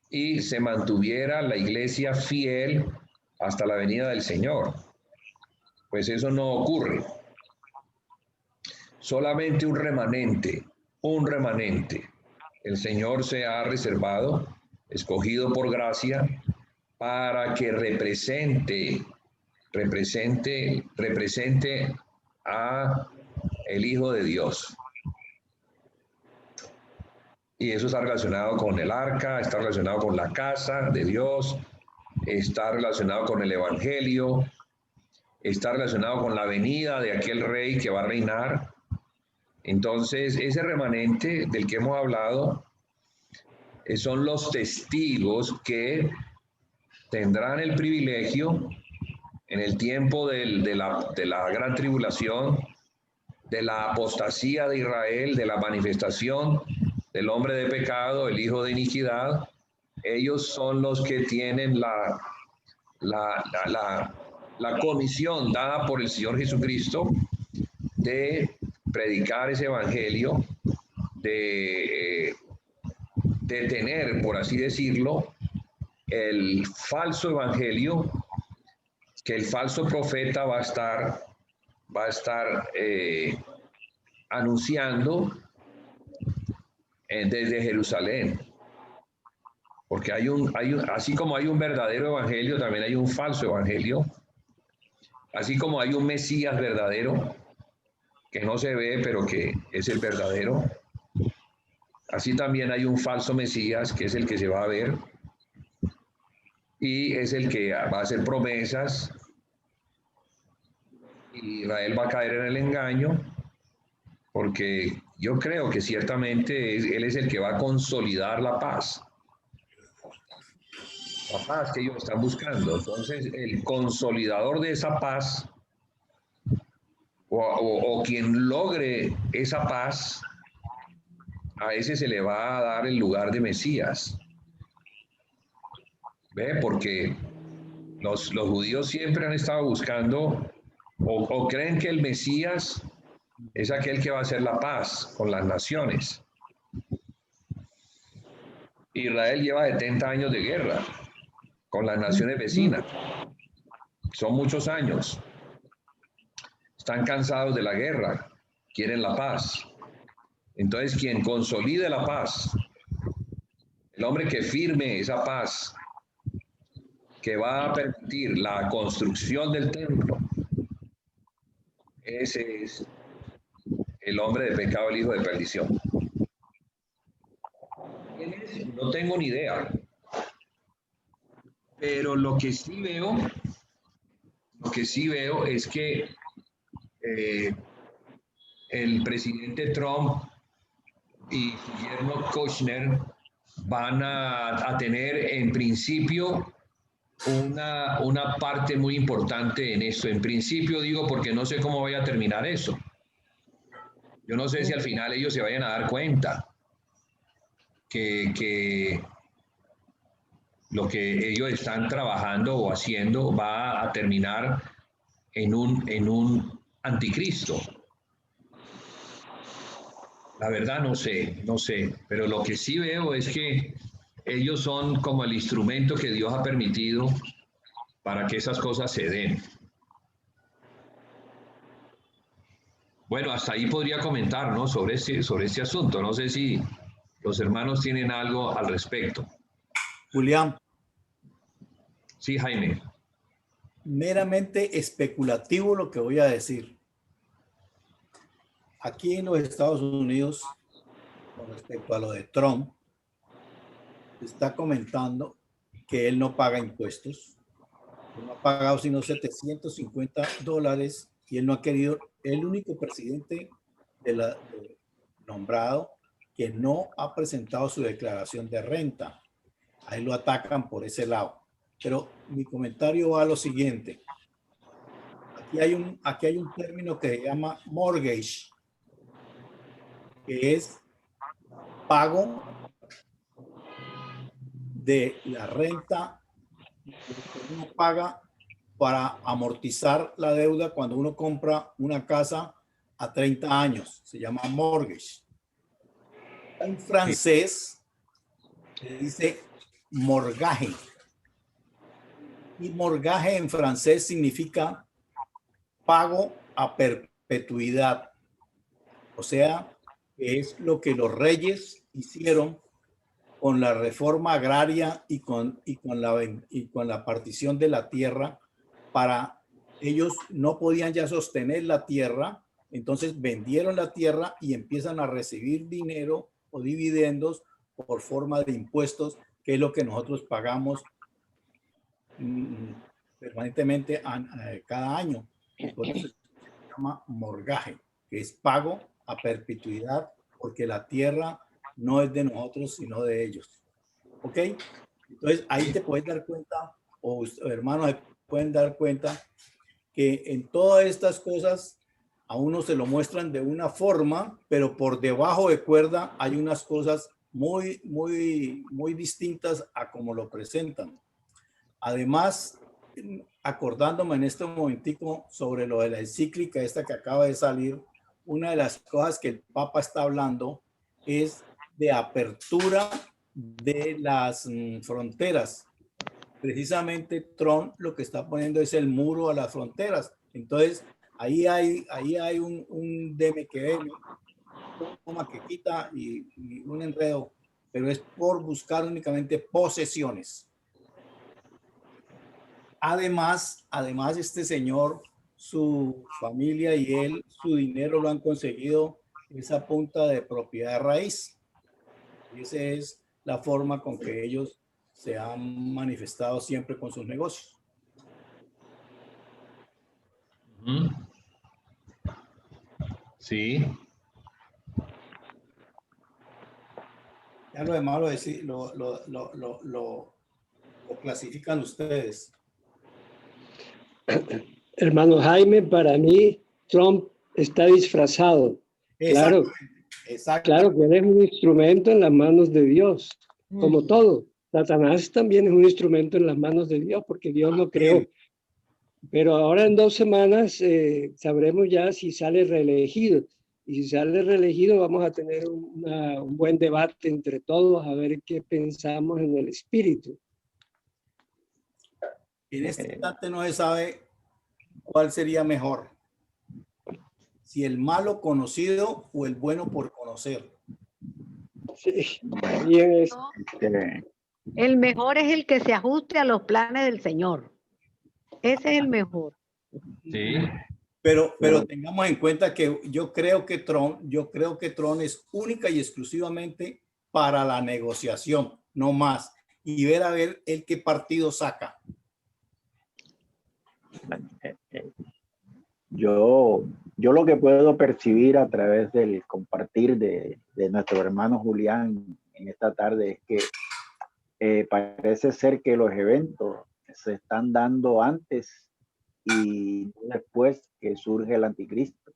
y se mantuviera la iglesia fiel hasta la venida del Señor. Pues eso no ocurre. Solamente un remanente. El Señor se ha reservado, escogido por gracia, para que represente a el Hijo de Dios. Y eso está relacionado con el arca, está relacionado con la casa de Dios, está relacionado con el Evangelio, está relacionado con la venida de aquel rey que va a reinar. Entonces, ese remanente del que hemos hablado son los testigos que tendrán el privilegio en el tiempo de la gran tribulación, de la apostasía de Israel, de la manifestación del hombre de pecado, el hijo de iniquidad. Ellos son los que tienen la comisión dada por el Señor Jesucristo de predicar ese evangelio, de detener, por así decirlo, el falso evangelio que el falso profeta va a estar anunciando desde Jerusalén. Porque así como hay un verdadero evangelio, también hay un falso evangelio. Así como hay un Mesías verdadero, que no se ve, pero que es el verdadero. Así también hay un falso Mesías, que es el que se va a ver. Y es el que va a hacer promesas. Y Israel va a caer en el engaño, porque yo creo que ciertamente él es el que va a consolidar la paz. La paz que ellos están buscando. Entonces, el consolidador de esa paz, o quien logre esa paz, a ese se le va a dar el lugar de Mesías. ¿Ve? Porque los judíos siempre han estado buscando, o creen que el Mesías es aquel que va a hacer la paz con las naciones. Israel lleva 70 años de guerra con las naciones vecinas. Son muchos años. Están cansados de la guerra, quieren la paz. Entonces, quien consolide la paz, el hombre que firme esa paz, que va a permitir la construcción del templo, ese es el hombre de pecado, el hijo de perdición. ¿Quién es? No tengo ni idea. Pero lo que sí veo es que el presidente Trump y su yerno Kushner van a tener en principio una parte muy importante en esto. En principio digo porque no sé cómo vaya a terminar eso. Yo no sé si al final ellos se vayan a dar cuenta que lo que ellos están trabajando o haciendo va a terminar en un anticristo. La verdad no sé, no sé, pero lo que sí veo es que ellos son como el instrumento que Dios ha permitido para que esas cosas se den. Bueno, hasta ahí podría comentar, ¿no? Sobre este asunto. No sé si los hermanos tienen algo al respecto. Julián, Sí, Jaime. meramente especulativo lo que voy a decir. Aquí en los Estados Unidos, con respecto a lo de Trump, se está comentando que él no paga impuestos. Él no ha pagado sino $750 y él no ha querido, el único presidente nombrado que no ha presentado su declaración de renta. Ahí lo atacan por ese lado. Pero mi comentario va a lo siguiente. Aquí hay un término que se llama mortgage, que es pago de la renta que uno paga para amortizar la deuda cuando uno compra una casa a 30 años. Se llama mortgage. En francés se dice morgaje. Y morgaje en francés significa pago a perpetuidad. O sea, que es lo que los reyes hicieron con la reforma agraria y con la partición de la tierra. Para ellos no podían ya sostener la tierra, entonces vendieron la tierra y empiezan a recibir dinero o dividendos por forma de impuestos, que es lo que nosotros pagamos permanentemente cada año. Por eso se llama morgaje, que es pago a perpetuidad, porque la tierra no es de nosotros, sino de ellos. ¿Ok? Entonces ahí te puedes dar cuenta, o hermanos se pueden dar cuenta, que en todas estas cosas a uno se lo muestran de una forma, pero por debajo de cuerda hay unas cosas muy distintas a como lo presentan. Además, acordándome en este momentico sobre lo de la encíclica esta que acaba de salir, una de las cosas que el Papa está hablando es de apertura de las fronteras. Precisamente Trump lo que está poniendo es el muro a las fronteras. Entonces, ahí hay un deme que deme, toma que quita y un enredo, pero es por buscar únicamente posesiones. Además, este señor, su familia y él, su dinero lo han conseguido esa punta de propiedad de raíz. Esa es la forma con que ellos se han manifestado siempre con sus negocios. Sí. Ya lo demás lo clasifican ustedes. Hermano Jaime, para mí Trump está disfrazado. Claro, claro que él es un instrumento en las manos de Dios, como todo. Satanás también es un instrumento en las manos de Dios, porque Dios lo creó. Pero ahora en 2 semanas sabremos ya si sale reelegido. Y si sale reelegido vamos a tener un buen debate entre todos a ver qué pensamos en el espíritu. En este instante no se sabe cuál sería mejor, si el malo conocido o el bueno por conocer. Sí, bien es. El mejor es el que se ajuste a los planes del Señor. Ese es el mejor. Sí. Pero tengamos en cuenta que yo creo que Trump es única y exclusivamente para la negociación, no más. Y ver a ver el qué partido saca. Yo lo que puedo percibir a través del compartir de nuestro hermano Julián en esta tarde es que parece ser que los eventos se están dando antes y después que surge el anticristo.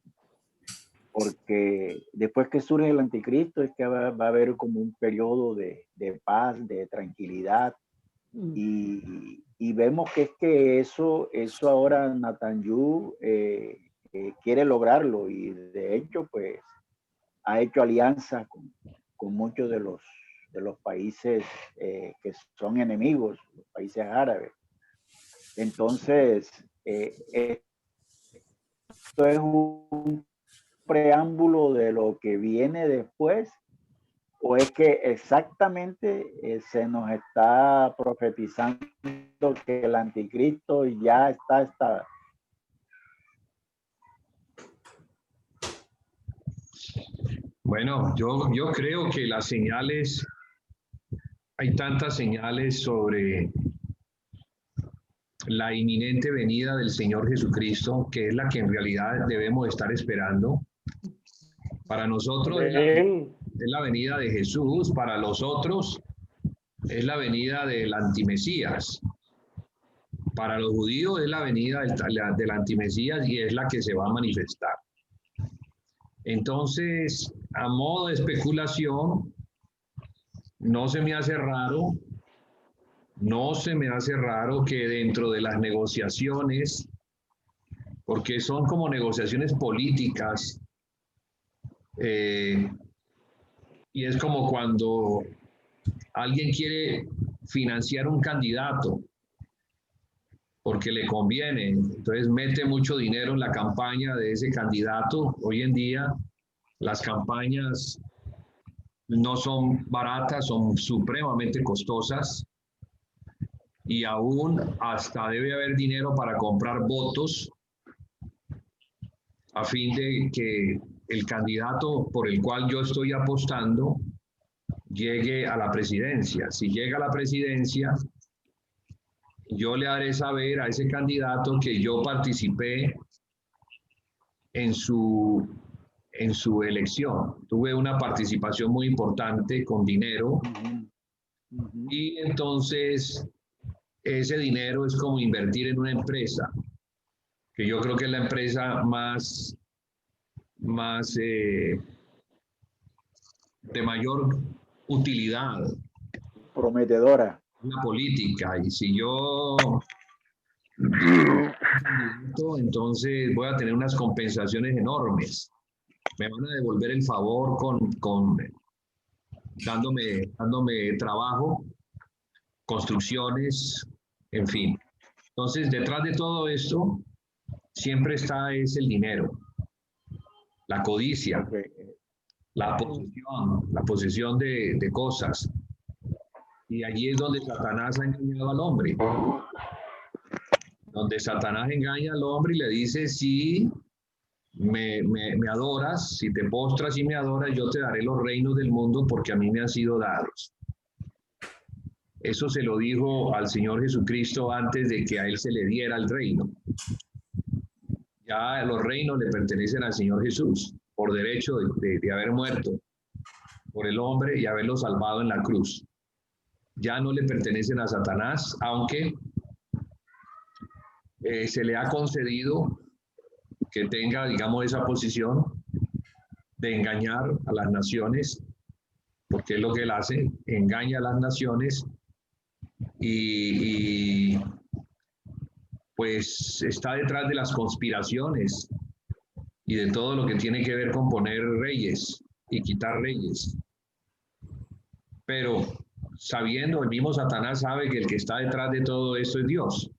Porque después que surge el anticristo es que va a haber como un periodo de paz, de tranquilidad. Y vemos que es que eso ahora Netanyahu quiere lograrlo y de hecho pues ha hecho alianza con muchos de los países que son enemigos, los países árabes. Entonces, esto es un preámbulo de lo que viene después, o es que exactamente se nos está profetizando que el anticristo ya está. Bueno, yo creo que las señales, hay tantas señales sobre la inminente venida del Señor Jesucristo, que es la que en realidad debemos estar esperando. Para nosotros es la venida de Jesús, para los otros es la venida del antimesías. Para los judíos es la venida del antimesías y es la que se va a manifestar. Entonces, a modo de especulación, no se me hace raro que dentro de las negociaciones, porque son como negociaciones políticas, y es como cuando alguien quiere financiar un candidato porque le conviene, entonces mete mucho dinero en la campaña de ese candidato. Hoy en día las campañas no son baratas, son supremamente costosas y aún hasta debe haber dinero para comprar votos a fin de que el candidato por el cual yo estoy apostando llegue a la presidencia. Si llega a la presidencia, yo le haré saber a ese candidato que yo participé en su elección. Tuve una participación muy importante con dinero y entonces ese dinero es como invertir en una empresa, que yo creo que es la empresa más de mayor utilidad. Prometedora. La política. Y si yo entonces voy a tener unas compensaciones enormes. Me van a devolver el favor dándome trabajo, construcciones, en fin. Entonces, detrás de todo esto, siempre es el dinero, la codicia, la posesión de cosas. Y allí es donde Satanás ha engañado al hombre. Donde Satanás engaña al hombre y le dice, si me adoras, si te postras y me adoras, yo te daré los reinos del mundo porque a mí me han sido dados. Eso se lo dijo al Señor Jesucristo antes de que a él se le diera el reino. Ya los reinos le pertenecen al Señor Jesús por derecho de haber muerto por el hombre y haberlo salvado en la cruz. Ya no le pertenecen a Satanás, aunque se le ha concedido que tenga, digamos, esa posición de engañar a las naciones, porque es lo que él hace, engaña a las naciones y pues está detrás de las conspiraciones y de todo lo que tiene que ver con poner reyes y quitar reyes. Pero sabiendo, el mismo Satanás sabe que el que está detrás de todo esto es Dios.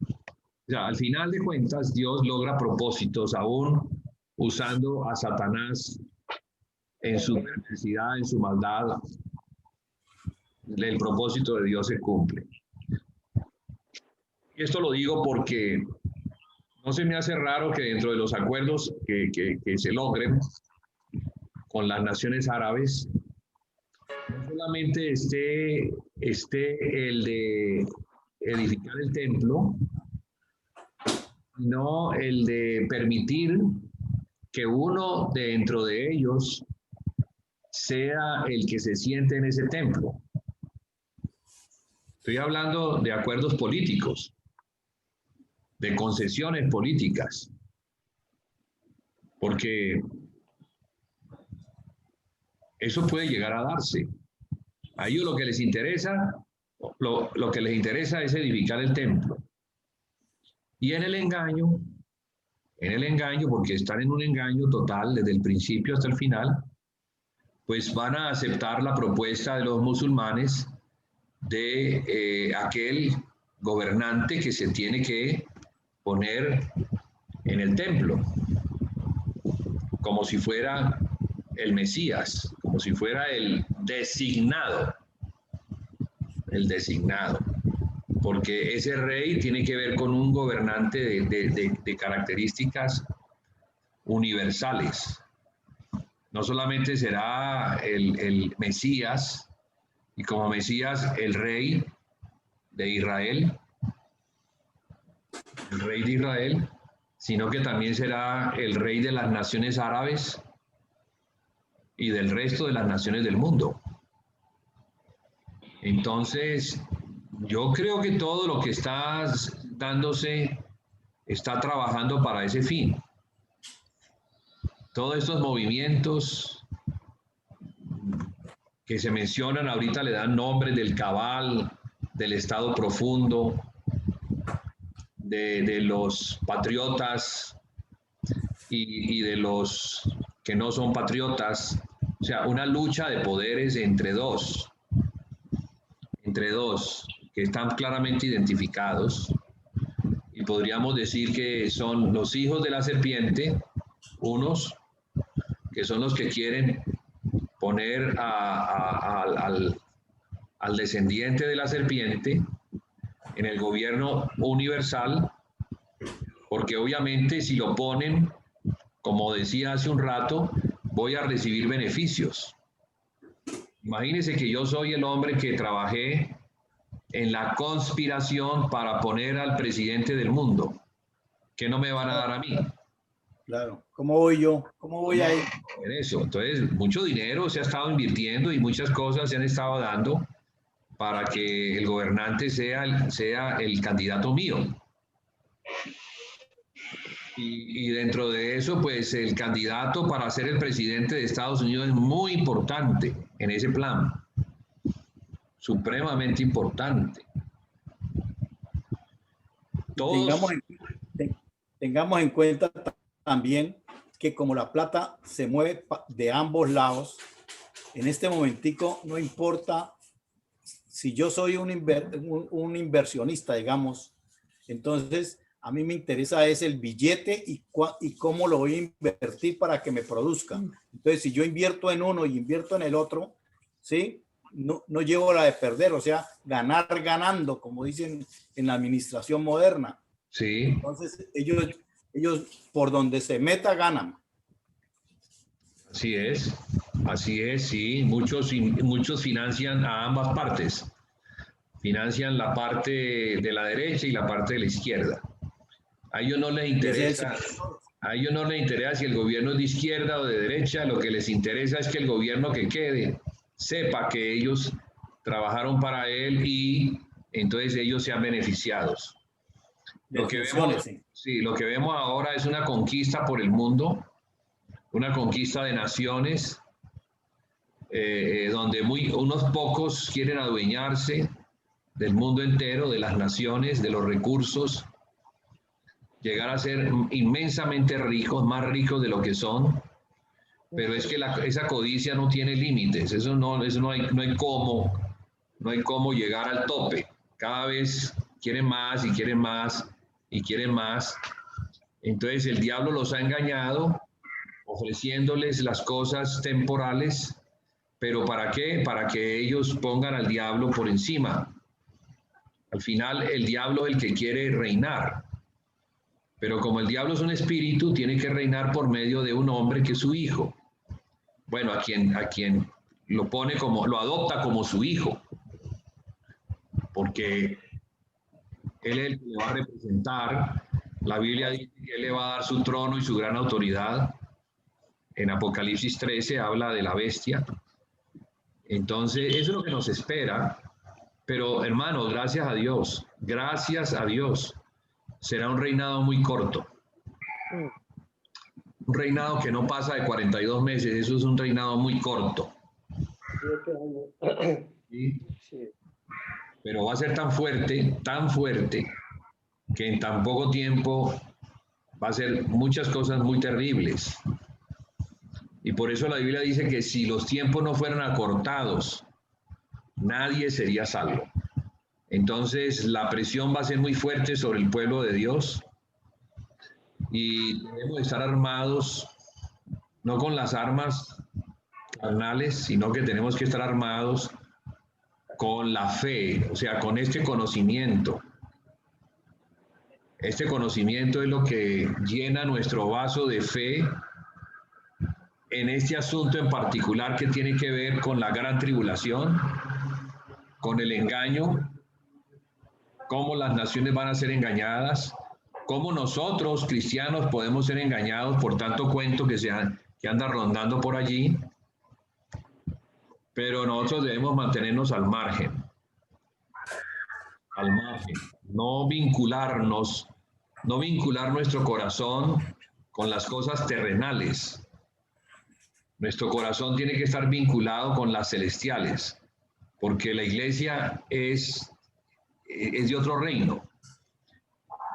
O sea, al final de cuentas, Dios logra propósitos aún usando a Satanás en su perversidad, en su maldad. El propósito de Dios se cumple. Y esto lo digo porque no se me hace raro que dentro de los acuerdos que se logren con las naciones árabes, no solamente esté el de edificar el templo, sino el de permitir que uno dentro de ellos sea el que se siente en ese templo. Estoy hablando de acuerdos políticos, de concesiones políticas, porque eso puede llegar a darse. A ellos lo que les interesa, lo que les interesa es edificar el templo. Y en el engaño, en el engaño, porque están en un engaño total desde el principio hasta el final, pues van a aceptar la propuesta de los musulmanes de aquel gobernante que se tiene que poner en el templo, como si fuera el Mesías, como si fuera el designado, porque ese rey tiene que ver con un gobernante de características universales. No solamente será el Mesías, y como Mesías el rey de Israel, sino que también será el rey de las naciones árabes y del resto de las naciones del mundo. Entonces, yo creo que todo lo que está dándose está trabajando para ese fin. Todos estos movimientos que se mencionan ahorita le dan nombres del cabal, del Estado profundo, de los patriotas y de los que no son patriotas. O sea, una lucha de poderes entre dos que están claramente identificados, y podríamos decir que son los hijos de la serpiente, unos que son los que quieren poner al descendiente de la serpiente en el gobierno universal, porque obviamente si lo ponen, como decía hace un rato, voy a recibir beneficios. Imagínense que yo soy el hombre que trabajé en la conspiración para poner al presidente del mundo. ¿Qué no me van a dar a mí? Claro. ¿Cómo voy yo? ¿Cómo voy a ir? En eso. Entonces, mucho dinero se ha estado invirtiendo y muchas cosas se han estado dando para que el gobernante sea el candidato mío. Y dentro de eso, pues el candidato para ser el presidente de Estados Unidos es muy importante en ese plan. Supremamente importante. Todos... Tengamos en cuenta también que como la plata se mueve de ambos lados, en este momentico no importa si yo soy un inversionista, digamos, entonces a mí me interesa es el billete y cómo lo voy a invertir para que me produzca. Entonces, si yo invierto en uno y invierto en el otro, ¿sí? No llevo la de perder, o sea, ganar ganando, como dicen en la administración moderna. Sí. Entonces, ellos por donde se meta ganan. Así es, sí. Muchos financian a ambas partes. Financian la parte de la derecha y la parte de la izquierda. A ellos no les interesa si el gobierno es de izquierda o de derecha. Lo que les interesa es que el gobierno que quede sepa que ellos trabajaron para él y entonces ellos sean beneficiados. Lo que vemos ahora es una conquista por el mundo, una conquista de naciones, donde unos pocos quieren adueñarse del mundo entero, de las naciones, de los recursos, llegar a ser inmensamente ricos, más ricos de lo que son, pero es que esa codicia no tiene límites, no hay cómo llegar al tope. Cada vez quieren más y quieren más y quieren más. Entonces el diablo los ha engañado, ofreciéndoles las cosas temporales, pero ¿para qué? Para que ellos pongan al diablo por encima. Al final el diablo es el que quiere reinar, pero como el diablo es un espíritu, tiene que reinar por medio de un hombre que es su hijo. Bueno, a quien lo adopta como su hijo, porque él es el que le va a representar. La Biblia dice que él le va a dar su trono y su gran autoridad. En Apocalipsis 13 habla de la bestia. Entonces, eso es lo que nos espera. Pero, hermanos, gracias a Dios, será un reinado muy corto. Un reinado que no pasa de 42 meses, eso es un reinado muy corto. ¿Sí? Pero va a ser tan fuerte, que en tan poco tiempo Va a ser muchas cosas muy terribles. Y por eso la Biblia dice que si los tiempos no fueran acortados, nadie sería salvo. Entonces la presión va a ser muy fuerte sobre el pueblo de Dios y debemos estar armados, no con las armas carnales, sino que tenemos que estar armados con la fe, o sea, con este conocimiento. Este conocimiento es lo que llena nuestro vaso de fe en este asunto en particular que tiene que ver con la gran tribulación, con el engaño, cómo las naciones van a ser engañadas, cómo nosotros, cristianos, podemos ser engañados por tanto cuento que anda rondando por allí, pero nosotros debemos mantenernos al margen, no vincular nuestro corazón con las cosas terrenales. Nuestro corazón tiene que estar vinculado con las celestiales, porque la iglesia es de otro reino.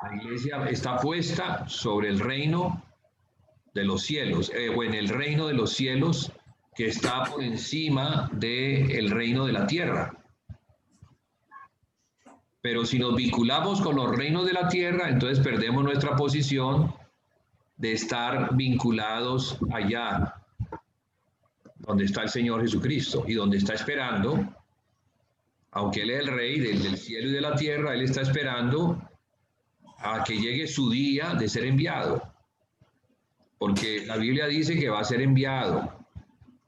La iglesia está puesta sobre el reino de los cielos, o en el reino de los cielos que está por encima del reino de la tierra. Pero si nos vinculamos con los reinos de la tierra, entonces perdemos nuestra posición de estar vinculados allá, donde está el Señor Jesucristo y donde está esperando, aunque Él es el Rey del cielo y de la tierra, Él está esperando a que llegue su día de ser enviado. Porque la Biblia dice que va a ser enviado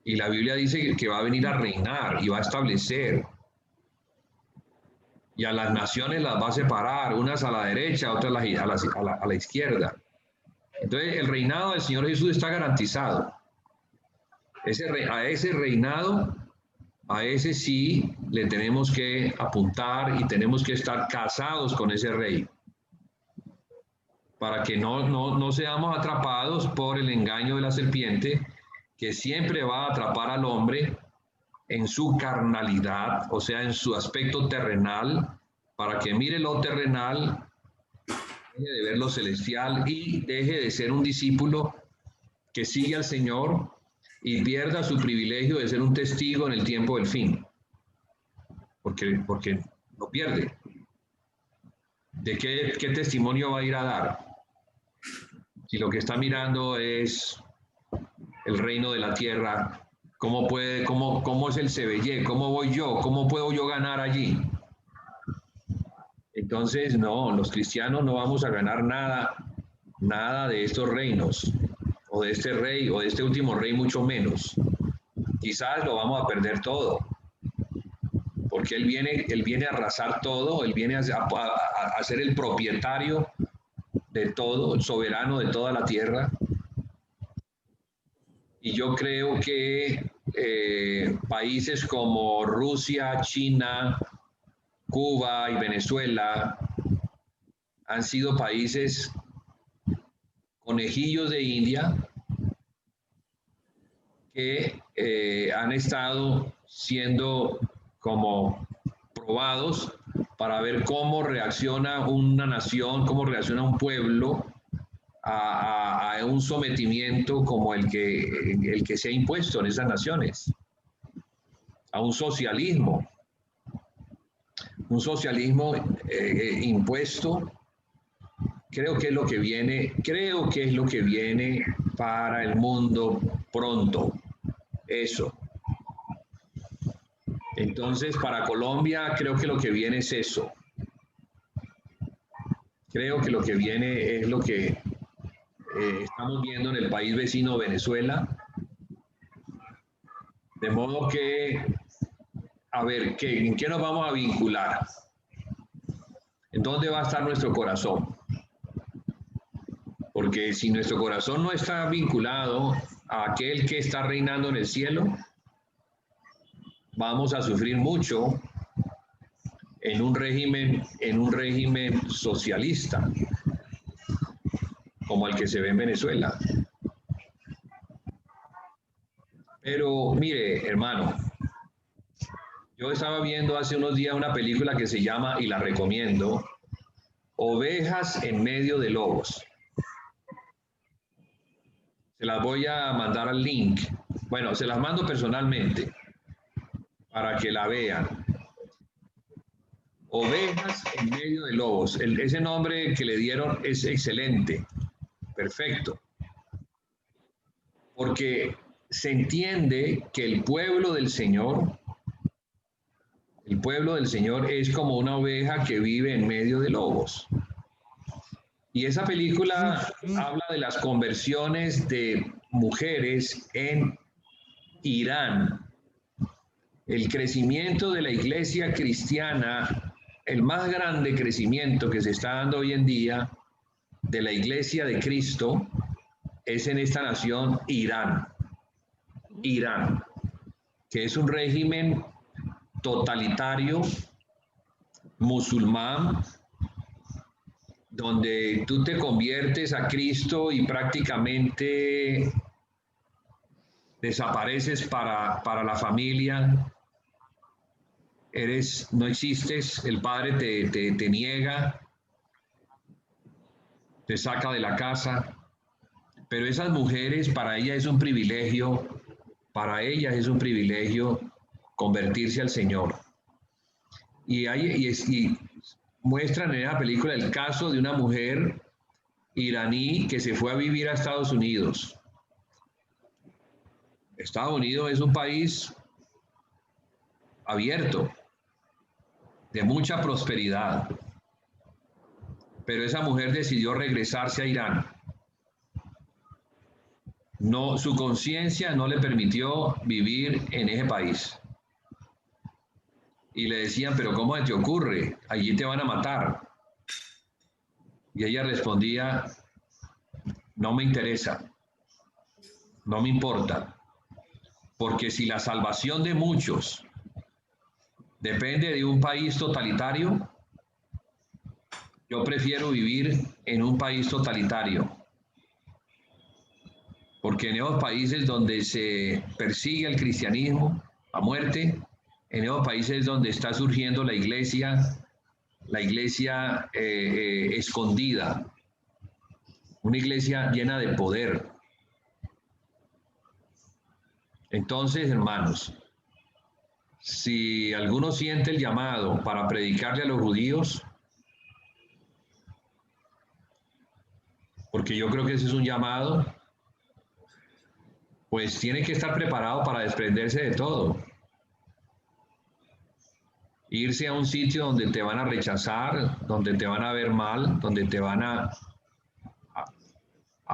y la Biblia dice que va a venir a reinar y va a establecer. Y a las naciones las va a separar, unas a la derecha, otras a la izquierda. Entonces el reinado del Señor Jesús está garantizado. A ese reinado, a ese sí le tenemos que apuntar y tenemos que estar casados con ese rey, para que no seamos atrapados por el engaño de la serpiente, que siempre va a atrapar al hombre en su carnalidad, o sea, en su aspecto terrenal, para que mire lo terrenal, deje de ver lo celestial y deje de ser un discípulo que sigue al Señor y pierda su privilegio de ser un testigo en el tiempo del fin, porque lo pierde. ¿De qué testimonio va a ir a dar? Si lo que está mirando es el reino de la tierra, ¿cómo es el Cebellé? ¿Cómo voy yo? ¿Cómo puedo yo ganar allí? Entonces, no, los cristianos no vamos a ganar nada de estos reinos, o de este rey, o de este último rey, mucho menos. Quizás lo vamos a perder todo, porque él viene a arrasar todo, él viene a ser el propietario de todo, el soberano de toda la tierra. Y yo creo que países como Rusia, China, Cuba y Venezuela han sido países conejillos de India que han estado siendo como probados para ver cómo reacciona una nación, cómo reacciona un pueblo a un sometimiento como el que se ha impuesto en esas naciones, a un socialismo impuesto. Creo que es lo que viene para el mundo pronto, eso. Entonces, para Colombia, creo que lo que viene es eso. Creo que lo que viene es lo que estamos viendo en el país vecino Venezuela. De modo que, a ver, ¿en qué nos vamos a vincular? ¿En dónde va a estar nuestro corazón? Porque si nuestro corazón no está vinculado a aquel que está reinando en el cielo, vamos a sufrir mucho en un régimen socialista como el que se ve en Venezuela. Pero mire, hermano, yo estaba viendo hace unos días una película que se llama, y la recomiendo, Ovejas en medio de lobos. Se las voy a mandar al link. Bueno, se las mando personalmente para que la vean. Ovejas en medio de lobos. Ese nombre que le dieron es excelente. Perfecto. Porque se entiende que el pueblo del Señor es como una oveja que vive en medio de lobos. Y esa película habla de las conversiones de mujeres en Irán. El crecimiento de la iglesia cristiana, el más grande crecimiento que se está dando hoy en día de la iglesia de Cristo, es en esta nación Irán. Irán, que es un régimen totalitario, musulmán, donde tú te conviertes a Cristo y prácticamente desapareces para la familia, no existes, el padre te niega, te saca de la casa, pero esas mujeres, para ellas es un privilegio convertirse al Señor. Y muestran en esa película el caso de una mujer iraní que se fue a vivir a Estados Unidos. Estados Unidos es un país abierto, de mucha prosperidad, pero esa mujer decidió regresarse a Irán. No, su conciencia no le permitió vivir en ese país. Y le decían, pero ¿cómo te ocurre? Allí te van a matar. Y ella respondía, no me interesa, no me importa, porque si la salvación de muchos depende de un país totalitario, yo prefiero vivir en un país totalitario. Porque en esos países donde se persigue el cristianismo a muerte, en esos países donde está surgiendo la iglesia escondida, una iglesia llena de poder. Entonces, hermanos, si alguno siente el llamado para predicarle a los judíos, porque yo creo que ese es un llamado, pues tiene que estar preparado para desprenderse de todo. Irse a un sitio donde te van a rechazar, donde te van a ver mal, donde te van a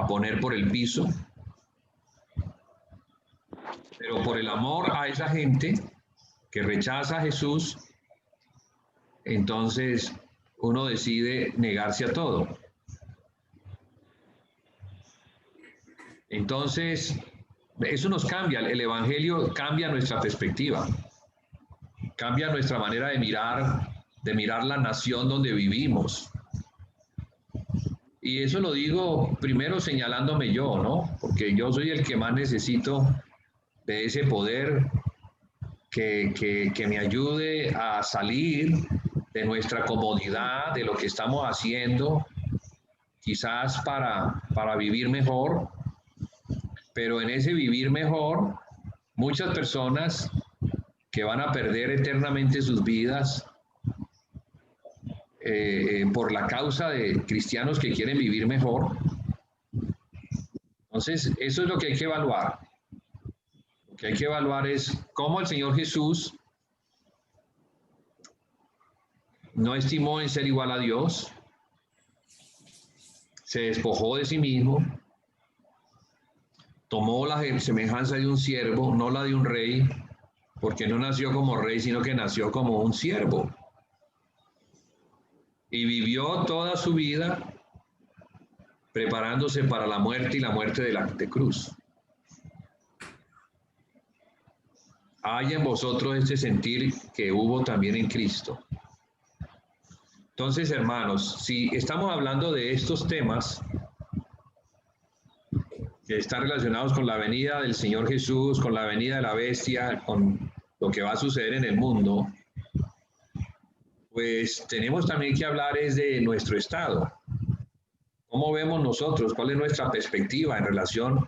poner por el piso. Pero por el amor a esa gente que rechaza a Jesús, entonces uno decide negarse a todo. Entonces, eso nos cambia, el Evangelio cambia nuestra perspectiva, cambia nuestra manera de mirar la nación donde vivimos. Y eso lo digo primero señalándome yo, ¿no? Porque yo soy el que más necesito de ese poder que me ayude a salir de nuestra comodidad, de lo que estamos haciendo, quizás para vivir mejor. Pero en ese vivir mejor, muchas personas que van a perder eternamente sus vidas por la causa de cristianos que quieren vivir mejor. Entonces, eso es lo que hay que evaluar. Lo que hay que evaluar es cómo el Señor Jesús no estimó en ser igual a Dios, se despojó de sí mismo, tomó la semejanza de un siervo, no la de un rey, porque no nació como rey, sino que nació como un siervo. Y vivió toda su vida preparándose para la muerte y la muerte de cruz. Hay en vosotros este sentir que hubo también en Cristo. Entonces, hermanos, si estamos hablando de estos temas que están relacionados con la venida del Señor Jesús, con la venida de la bestia, con lo que va a suceder en el mundo, pues tenemos también que hablar es de nuestro estado. ¿Cómo vemos nosotros? ¿Cuál es nuestra perspectiva en relación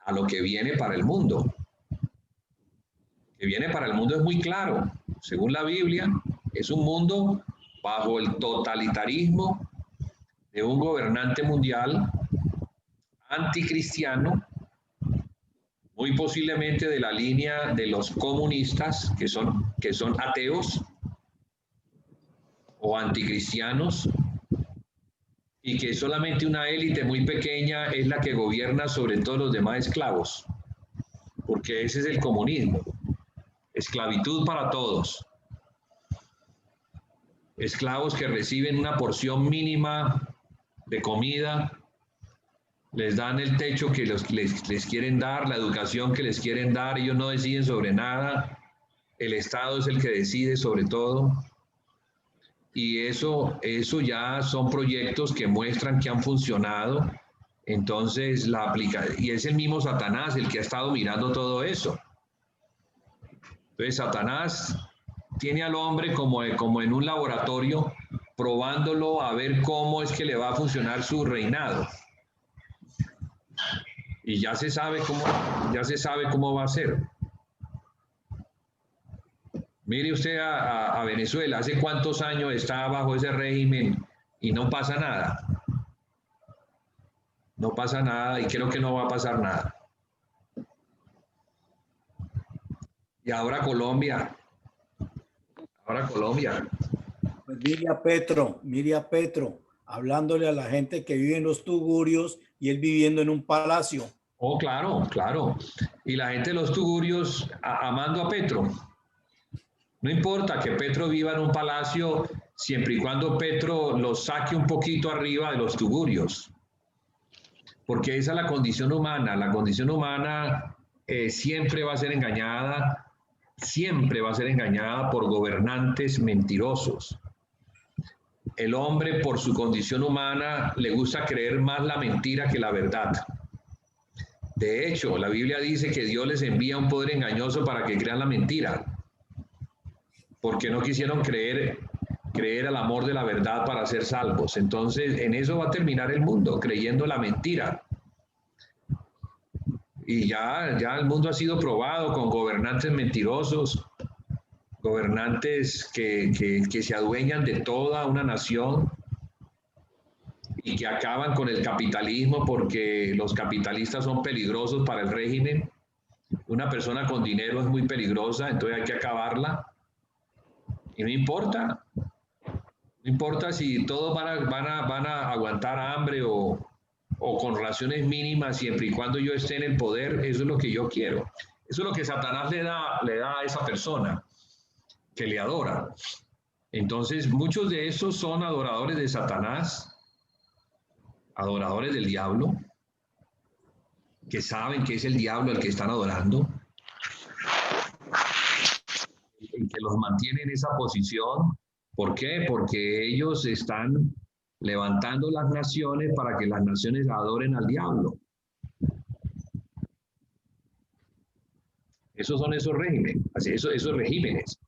a lo que viene para el mundo. Lo que viene para el mundo es muy claro. Según la Biblia, es un mundo bajo el totalitarismo de un gobernante mundial anticristiano, muy posiblemente de la línea de los comunistas, que son ateos o anticristianos, y que solamente una élite muy pequeña es la que gobierna sobre todos los demás esclavos, porque ese es el comunismo, esclavitud para todos, esclavos que reciben una porción mínima de comida, les dan el techo que les quieren dar, la educación que les quieren dar, ellos no deciden sobre nada, el Estado es el que decide sobre todo. Y eso ya son proyectos que muestran que han funcionado. Entonces, y es el mismo Satanás el que ha estado mirando todo eso. Entonces, Satanás tiene al hombre como en un laboratorio, probándolo a ver cómo es que le va a funcionar su reinado. Y ya se sabe cómo va a ser. Mire usted a Venezuela, ¿hace cuántos años está bajo ese régimen y no pasa nada? No pasa nada y creo que no va a pasar nada. Y ahora Colombia. Pues mire a Petro, hablándole a la gente que vive en los tugurios y él viviendo en un palacio. Oh, claro. Y la gente de los tugurios amando a Petro. No importa que Petro viva en un palacio siempre y cuando Petro los saque un poquito arriba de los tugurios. Porque esa es la condición humana. La condición humana siempre va a ser engañada por gobernantes mentirosos. El hombre, por su condición humana, le gusta creer más la mentira que la verdad. De hecho, la Biblia dice que Dios les envía un poder engañoso para que crean la mentira, porque no quisieron creer al amor de la verdad para ser salvos. Entonces, en eso va a terminar el mundo, creyendo la mentira. Y ya el mundo ha sido probado con gobernantes mentirosos, gobernantes que se adueñan de toda una nación y que acaban con el capitalismo porque los capitalistas son peligrosos para el régimen. Una persona con dinero es muy peligrosa, entonces hay que acabarla. Y no importa si todos van a aguantar hambre o con raciones mínimas siempre y cuando yo esté en el poder. Eso es lo que yo quiero. Eso es lo que Satanás le da a esa persona que le adora. Entonces, muchos de esos son adoradores de Satanás, adoradores del diablo, que saben que es el diablo el que están adorando, y que los mantiene en esa posición. ¿Por qué? Porque ellos están levantando las naciones para que las naciones adoren al diablo. Esos son esos regímenes, esos regímenes.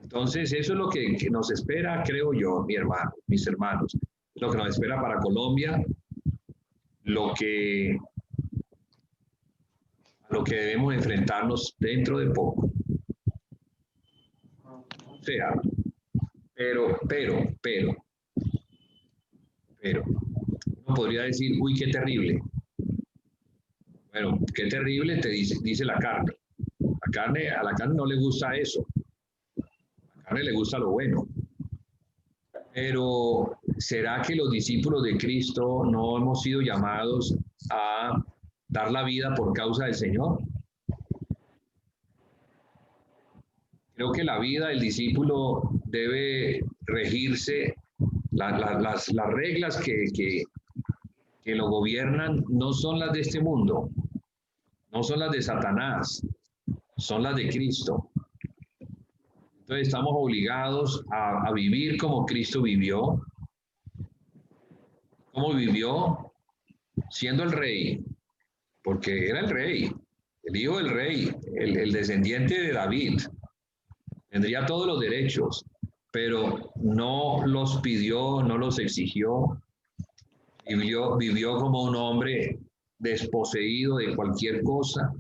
Entonces, eso es lo que nos espera, creo yo, mis hermanos. Lo que nos espera para Colombia, a lo que debemos enfrentarnos dentro de poco. O sea, pero, uno podría decir, uy, qué terrible. Bueno, qué terrible te dice la carne. A la carne no le gusta eso. A la carne le gusta lo bueno. Pero, ¿será que los discípulos de Cristo no hemos sido llamados a dar la vida por causa del Señor? Creo que la vida del discípulo debe regirse, las reglas que lo gobiernan no son las de este mundo, no son las de Satanás, son las de Cristo. Entonces estamos obligados a vivir como Cristo vivió. ¿Cómo vivió? Siendo el rey, porque era el rey, el hijo del rey, el descendiente de David. Tendría todos los derechos, pero no los pidió, no los exigió. Vivió como un hombre desposeído de cualquier cosa.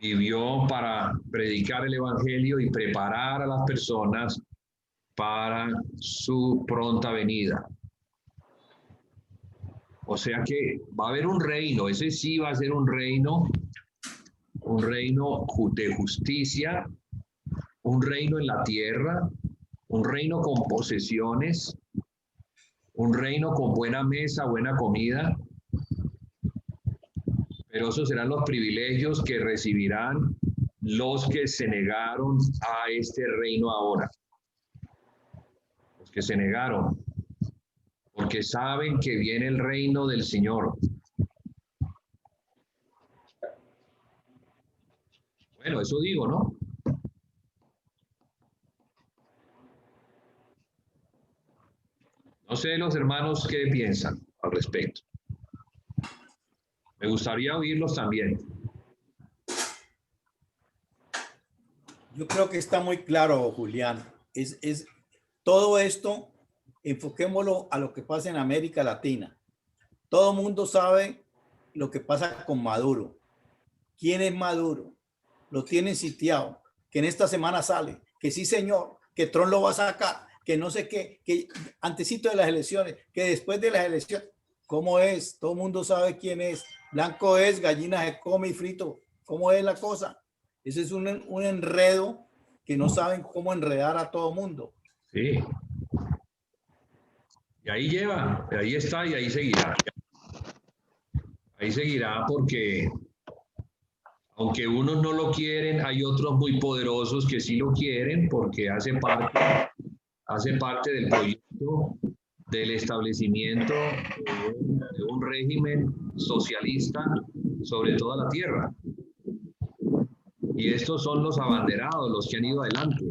Vivió para predicar el evangelio y preparar a las personas para su pronta venida. O sea que va a haber un reino, ese sí va a ser un reino de justicia, un reino en la tierra, un reino con posesiones, un reino con buena mesa, buena comida. Pero esos serán los privilegios que recibirán los que se negaron a este reino ahora. Los que se negaron, porque saben que viene el reino del Señor. Bueno, eso digo, ¿no? No sé los hermanos qué piensan al respecto. Me gustaría oírlos también. Yo creo que está muy claro, Julián. Todo esto, enfoquémoslo a lo que pasa en América Latina. Todo el mundo sabe lo que pasa con Maduro. ¿Quién es Maduro? Lo tienen sitiado, que en esta semana sale, que sí señor, que Trump lo va a sacar, que no sé qué, que antesito de las elecciones, que después de las elecciones, ¿cómo es? Todo el mundo sabe quién es. Blanco es, gallina se come y frito. ¿Cómo es la cosa? Ese es un enredo que no saben cómo enredar a todo el mundo. Sí. Y ahí lleva, ahí está y ahí seguirá. Ahí seguirá porque aunque unos no lo quieren, hay otros muy poderosos que sí lo quieren porque hace parte del proyecto del establecimiento de un régimen socialista sobre toda la tierra. Y estos son los abanderados, los que han ido adelante.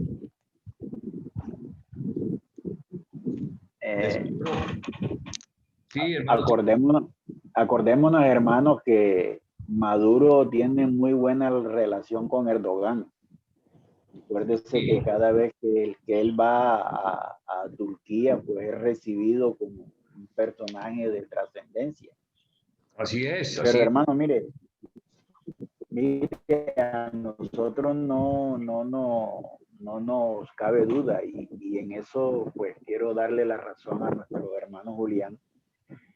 Sí, acordémonos, hermanos, que Maduro tiene muy buena relación con Erdogan. Acuérdese que cada vez que él va a Turquía, pues es recibido como un personaje de trascendencia. Así es. Pero hermano, mire, a nosotros no nos cabe duda y en eso pues quiero darle la razón a nuestro hermano Julián,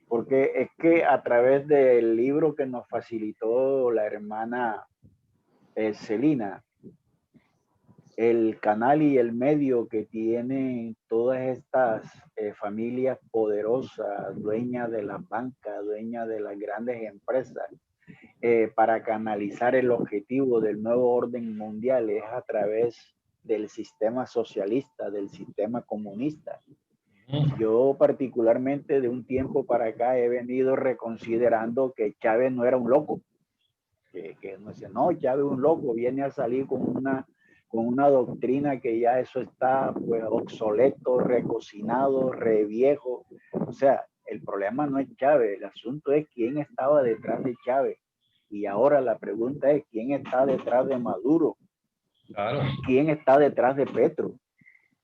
porque es que a través del libro que nos facilitó la hermana Celina, el canal y el medio que tienen todas estas familias poderosas, dueñas de las bancas, dueñas de las grandes empresas, para canalizar el objetivo del nuevo orden mundial es a través del sistema socialista, del sistema comunista. Yo particularmente de un tiempo para acá he venido reconsiderando que Chávez no era un loco, que no dice, no, Chávez es un loco, viene a salir con una doctrina que ya eso está pues obsoleto, recocinado, reviejo. O sea, el problema no es Chávez, el asunto es quién estaba detrás de Chávez. Y ahora la pregunta es, ¿quién está detrás de Maduro? Claro. ¿Quién está detrás de Petro?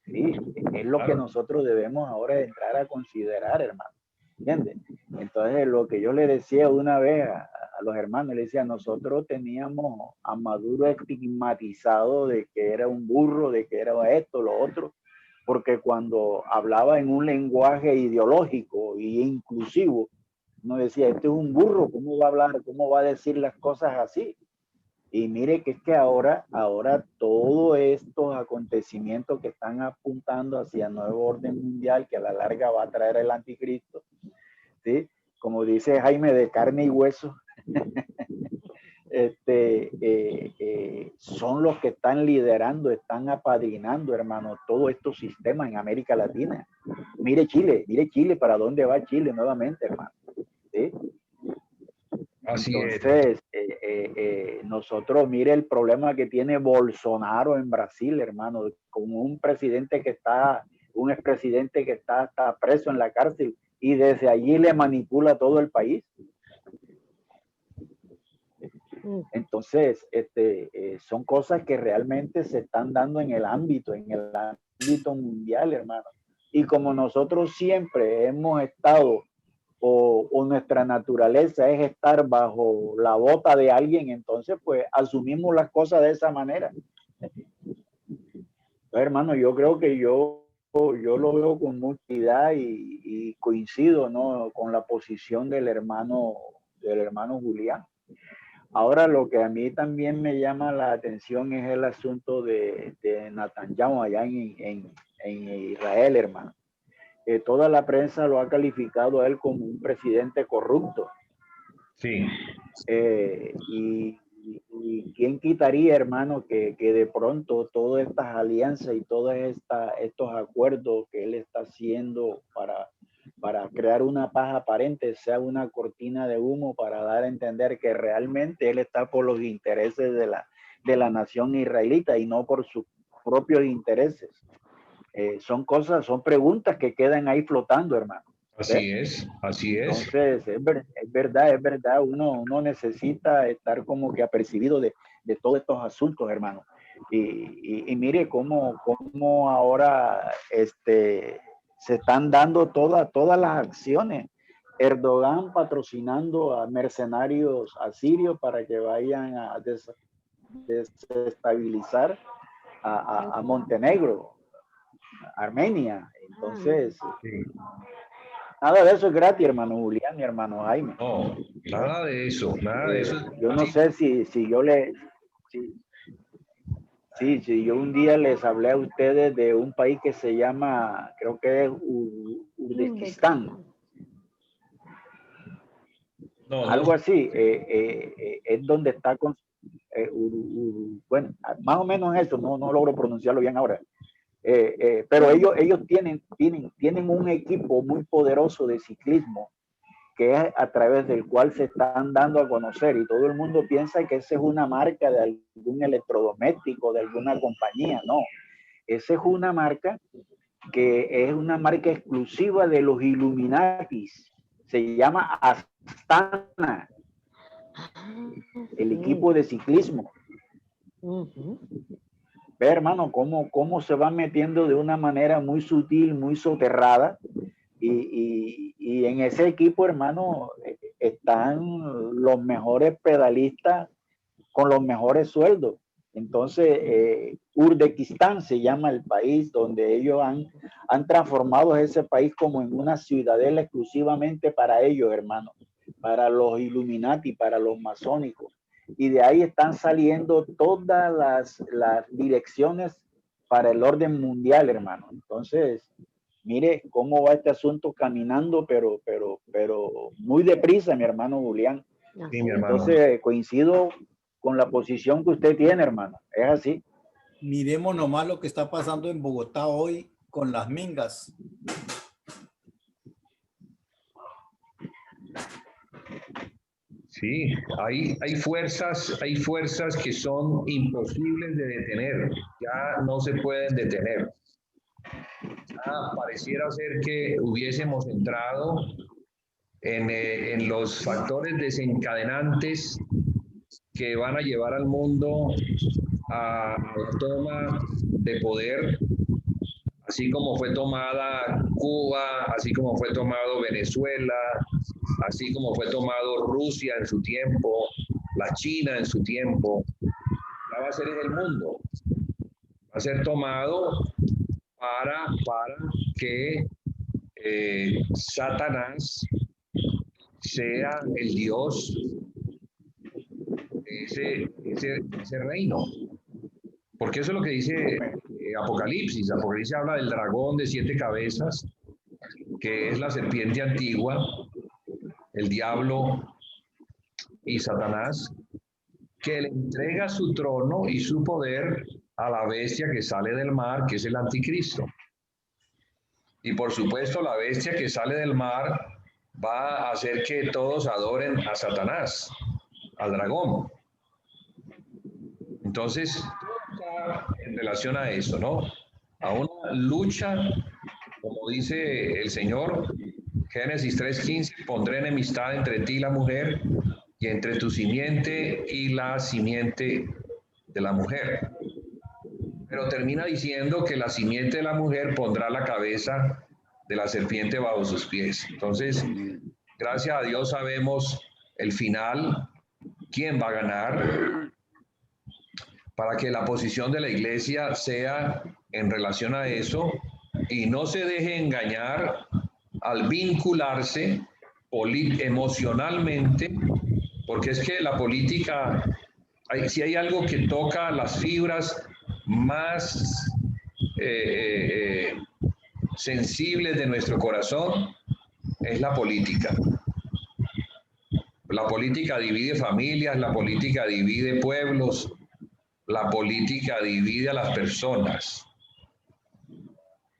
Sí, es lo que nosotros debemos ahora entrar a considerar, hermano. ¿Entiendes? Entonces, lo que yo le decía una vez a los hermanos, le decía, nosotros teníamos a Maduro estigmatizado de que era un burro, de que era esto, lo otro, porque cuando hablaba en un lenguaje ideológico e inclusivo, uno decía, este es un burro, ¿cómo va a hablar? ¿Cómo va a decir las cosas así? Y mire que es que ahora todos estos acontecimientos que están apuntando hacia el nuevo orden mundial, que a la larga va a traer el anticristo, ¿sí? Como dice Jaime, de carne y hueso, son los que están liderando, están apadrinando, hermano, todos estos sistemas en América Latina. Mire Chile, ¿para dónde va Chile nuevamente, hermano? ¿Sí? Así entonces, nosotros, mire el problema que tiene Bolsonaro en Brasil, hermano, con un expresidente que está preso en la cárcel y desde allí le manipula todo el país. Entonces, son cosas que realmente se están dando en el ámbito mundial, hermano. Y como nosotros siempre hemos estado, o nuestra naturaleza es estar bajo la bota de alguien, entonces pues asumimos las cosas de esa manera. Hermano, yo creo que yo lo veo con mucha idea y coincido, ¿no?, con la posición del hermano Julián. Ahora, lo que a mí también me llama la atención es el asunto de Netanyahu allá en Israel, hermano. Toda la prensa lo ha calificado a él como un presidente corrupto. Sí. Y quién quitaría, hermano, que de pronto todas estas alianzas y todos estos acuerdos que él está haciendo para crear una paz aparente sea una cortina de humo para dar a entender que realmente él está por los intereses de la nación israelita y no por sus propios intereses. Son preguntas que quedan ahí flotando, hermano. Así es, así es. Entonces, es verdad, uno necesita estar como que apercibido de todos estos asuntos, hermano. Y mire cómo ahora se están dando todas las acciones. Erdogan patrocinando a mercenarios asirios para que vayan a desestabilizar a Montenegro, Armenia. Entonces, Sí. nada de eso es gratis, hermano Julián y hermano Jaime. No, nada de eso, nada de eso. Yo no sé si yo un día les hablé a ustedes de un país que se llama, creo que es Uzbekistán. No, Algo así, es donde está con, bueno, más o menos eso, no logro pronunciarlo bien ahora. Pero ellos tienen un equipo muy poderoso de ciclismo que es a través del cual se están dando a conocer y todo el mundo piensa que esa es una marca de algún electrodoméstico, de alguna compañía. No, esa es una marca que es una marca exclusiva de los Illuminatis. Se llama Astana, el equipo de ciclismo. Ve, hermano, cómo se van metiendo de una manera muy sutil, muy soterrada. Y en ese equipo, hermano, están los mejores pedalistas con los mejores sueldos. Entonces, Uzbekistán se llama el país donde ellos han transformado ese país como en una ciudadela exclusivamente para ellos, hermano, para los Illuminati, para los masónicos. Y de ahí están saliendo todas las direcciones para el orden mundial, hermano. Entonces, mire cómo va este asunto caminando, pero muy deprisa, mi hermano Julián. Sí, mi hermano. Entonces, coincido con la posición que usted tiene, hermano. Es así. Miremos nomás lo que está pasando en Bogotá hoy con las mingas. Sí, hay fuerzas que son imposibles de detener, ya no se pueden detener. Pareciera ser que hubiésemos entrado en los factores desencadenantes que van a llevar al mundo a la toma de poder, así como fue tomada Cuba, así como fue tomado Venezuela, así como fue tomado Rusia en su tiempo, la China en su tiempo. Ya va a ser en el mundo, va a ser tomado para que Satanás sea el Dios de ese reino. Porque eso es lo que dice Apocalipsis. Apocalipsis habla del dragón de 7 cabezas, que es la serpiente antigua, el diablo y Satanás, que le entrega su trono y su poder a la bestia que sale del mar, que es el anticristo. Y por supuesto, la bestia que sale del mar va a hacer que todos adoren a Satanás, al dragón. Entonces, en relación a eso, ¿no? A una lucha, como dice el Señor, Génesis 3:15, pondré enemistad entre ti y la mujer, y entre tu simiente y la simiente de la mujer. Pero termina diciendo que la simiente de la mujer pondrá la cabeza de la serpiente bajo sus pies. Entonces, gracias a Dios sabemos el final, quién va a ganar, para que la posición de la iglesia sea en relación a eso y no se deje engañar al vincularse emocionalmente, porque es que la política, si hay algo que toca las fibras más sensibles de nuestro corazón, es la política. La política divide familias, la política divide pueblos, la política divide a las personas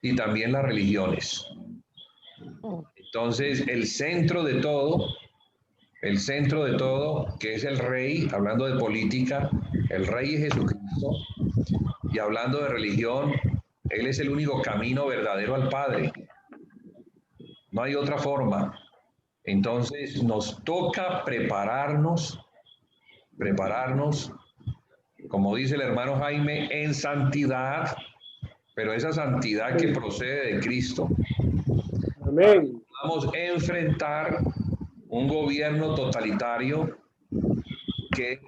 y también las religiones. Entonces, el centro de todo, que es el rey, hablando de política, el rey es Jesucristo, y hablando de religión, él es el único camino verdadero al Padre. No hay otra forma. Entonces, nos toca prepararnos, como dice el hermano Jaime, en santidad, pero esa santidad que procede de Cristo. Amén. Vamos a enfrentar un gobierno totalitario que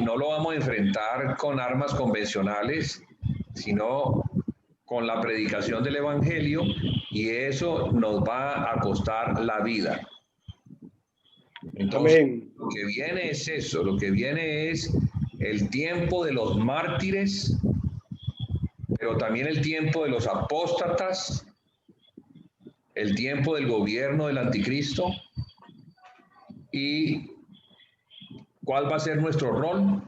no lo vamos a enfrentar con armas convencionales, sino con la predicación del Evangelio, y eso nos va a costar la vida. Entonces, Amén. lo que viene es eso, lo que viene es el tiempo de los mártires, pero también el tiempo de los apóstatas, el tiempo del gobierno del anticristo. ¿Y cuál va a ser nuestro rol?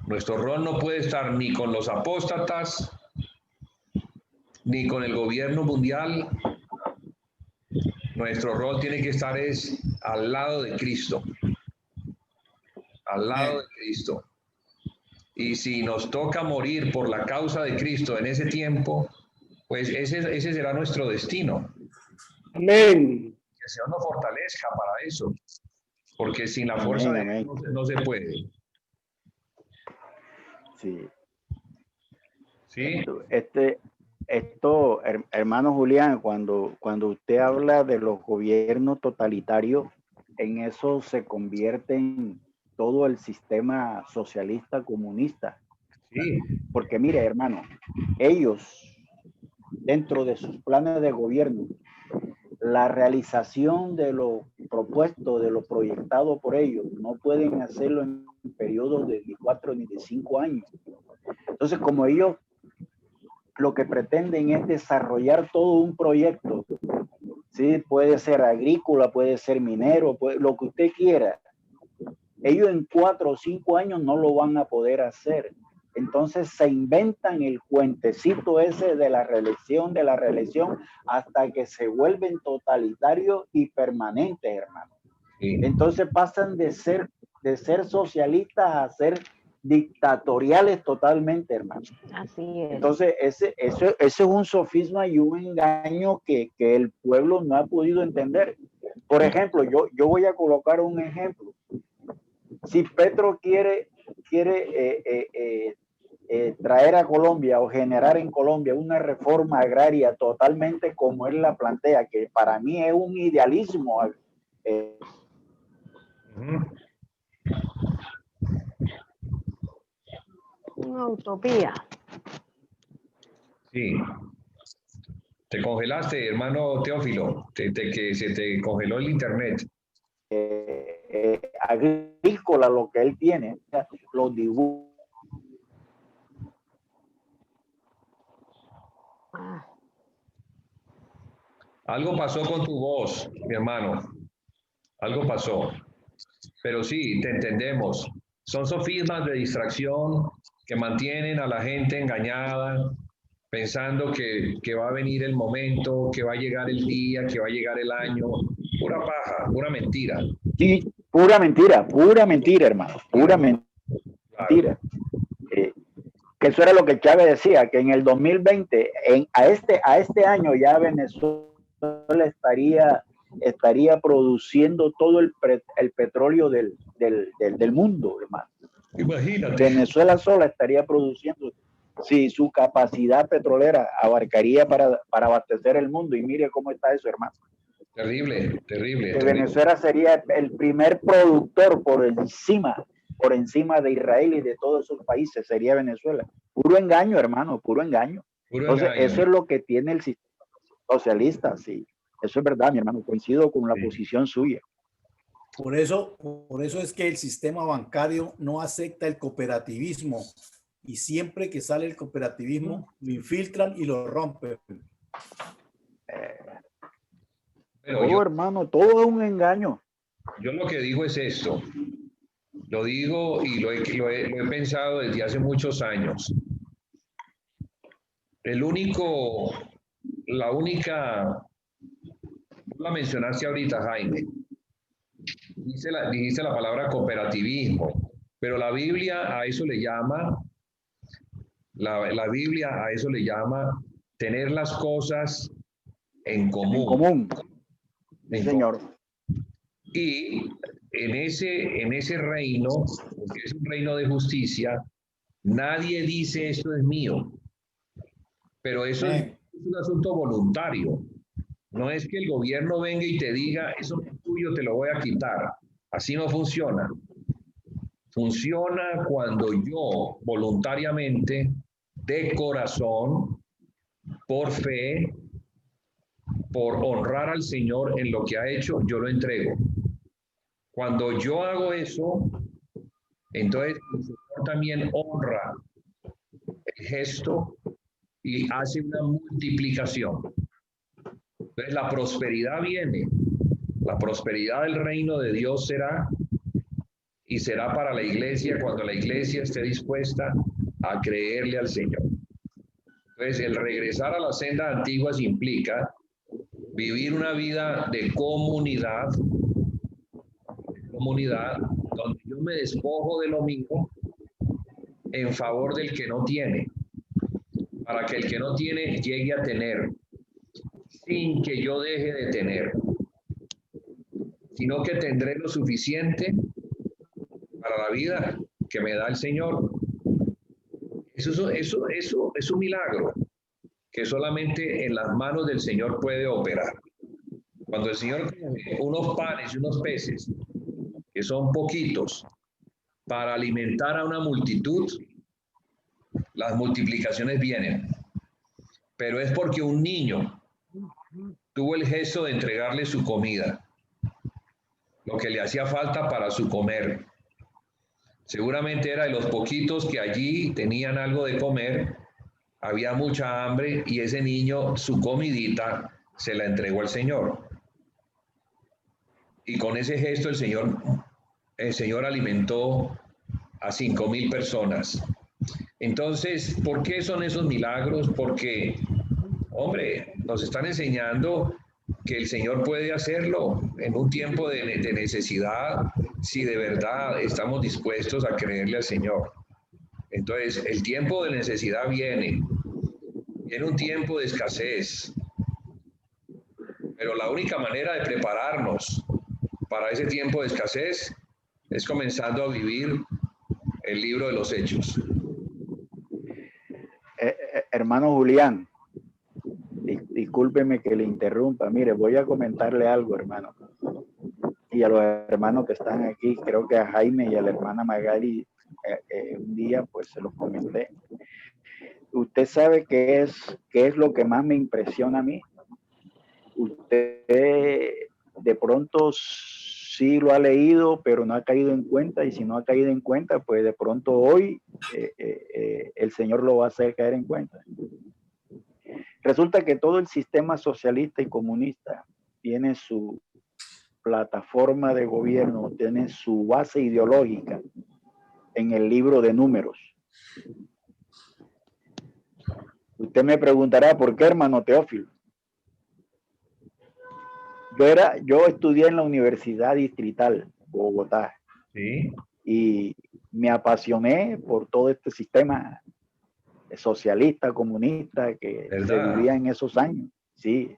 Nuestro rol no puede estar ni con los apóstatas, ni con el gobierno mundial. Nuestro rol tiene que estar es al lado de Cristo. Al lado de Cristo. Y si nos toca morir por la causa de Cristo en ese tiempo, pues ese será nuestro destino. Amén. Que el Señor nos fortalezca para eso, porque sin la fuerza de Dios no se puede. Sí. ¿Sí? Esto, hermano Julián, cuando usted habla de los gobiernos totalitarios, en eso se convierte en todo el sistema socialista comunista. Sí. Porque mire, hermano, ellos, dentro de sus planes de gobierno, la realización de lo propuesto, de lo proyectado por ellos, no pueden hacerlo en periodos de 4 ni de 5 años. Entonces, como ellos lo que pretenden es desarrollar todo un proyecto, ¿sí? Puede ser agrícola, puede ser minero, lo que usted quiera. Ellos en 4 o 5 años no lo van a poder hacer. Entonces se inventan el cuentecito ese de la reelección, hasta que se vuelven totalitarios y permanentes, hermano. Sí. Entonces pasan de ser socialistas a ser dictatoriales totalmente, hermano. Así es. Entonces ese es un sofisma y un engaño que el pueblo no ha podido entender. Por ejemplo, yo voy a colocar un ejemplo. Si Petro quiere traer a Colombia o generar en Colombia una reforma agraria totalmente como él la plantea, que para mí es un idealismo. Una utopía. Sí. Te congelaste, hermano Teófilo, que se te congeló el internet. Agrícola, lo que él tiene, los dibujos. Algo pasó con tu voz, mi hermano. Algo pasó. Pero sí, te entendemos. Son sofismas de distracción que mantienen a la gente engañada, pensando que va a venir el momento, que va a llegar el día, que va a llegar el año. Pura paja, pura mentira. Sí, pura mentira, hermano, pura mentira. Claro. Que eso era lo que Chávez decía, que en el 2020, a este año ya Venezuela estaría produciendo todo el petróleo del mundo, hermano. Imagínate. Venezuela sola estaría produciendo Sí, su capacidad petrolera abarcaría para abastecer el mundo. Y mire cómo está eso, hermano. Terrible, terrible, Que terrible. Venezuela sería el primer productor por encima de Israel y de todos esos países, sería Venezuela. Puro engaño, hermano, puro engaño. Puro Entonces, engaño. eso es lo que tiene el sistema socialista, sí. Eso es verdad, mi hermano, coincido con la Sí. posición suya. Por eso es que el sistema bancario no acepta el cooperativismo y siempre que sale el cooperativismo lo infiltran y lo rompen. Pero Todo, hermano, todo es un engaño. yo lo que digo es esto. Lo digo y lo he pensado desde hace muchos años. La única, tú la mencionaste ahorita, Jaime, dijiste la palabra cooperativismo, pero la Biblia a eso le llama, la Biblia a eso le llama tener las cosas en común. En común. En Señor. Y en ese reino, porque es un reino de justicia, nadie dice esto es mío, pero eso es un asunto voluntario. No es que el gobierno venga y te diga, eso es tuyo, te lo voy a quitar. Así no funciona. Funciona cuando yo voluntariamente, de corazón, por fe, por honrar al Señor en lo que ha hecho, yo lo entrego. Cuando yo hago eso, entonces el Señor también honra el gesto y hace una multiplicación. Entonces la prosperidad viene. La prosperidad del reino de Dios será y será para la iglesia cuando la iglesia esté dispuesta a creerle al Señor. Entonces el regresar a las sendas antiguas implica vivir una vida de comunidad, donde yo me despojo de lo mío en favor del que no tiene, para que el que no tiene llegue a tener, sin que yo deje de tener, sino que tendré lo suficiente para la vida que me da el Señor. Eso es un milagro que solamente en las manos del Señor puede operar. Cuando el Señor tiene unos panes y unos peces, que son poquitos, para alimentar a una multitud, las multiplicaciones vienen. Pero es porque un niño tuvo el gesto de entregarle su comida, lo que le hacía falta para su comer. Seguramente era de los poquitos que allí tenían algo de comer, había mucha hambre y ese niño su comidita se la entregó al Señor. Y con ese gesto el Señor alimentó a 5,000 personas. Entonces, ¿por qué son esos milagros? Porque, hombre, nos están enseñando que el Señor puede hacerlo en un tiempo de necesidad, si de verdad estamos dispuestos a creerle al Señor. Entonces, el tiempo de necesidad viene un tiempo de escasez, pero la única manera de prepararnos para ese tiempo de escasez es comenzando a vivir el libro de los Hechos. Hermano Julián, discúlpeme que le interrumpa. Mire, voy a comentarle algo, hermano. Y a los hermanos que están aquí, creo que a Jaime y a la hermana Magali, un día pues se los comenté. Usted sabe qué es lo que más me impresiona a mí. Usted de pronto sí lo ha leído, pero no ha caído en cuenta, y si no ha caído en cuenta, pues de pronto hoy el Señor lo va a hacer caer en cuenta. Resulta que todo el sistema socialista y comunista tiene su plataforma de gobierno, tiene su base ideológica en el libro de Números. Usted me preguntará, ¿por qué, hermano Teófilo? Yo estudié en la Universidad Distrital Bogotá. ¿Sí? Y me apasioné por todo este sistema socialista, comunista que se vivía en esos años. Sí.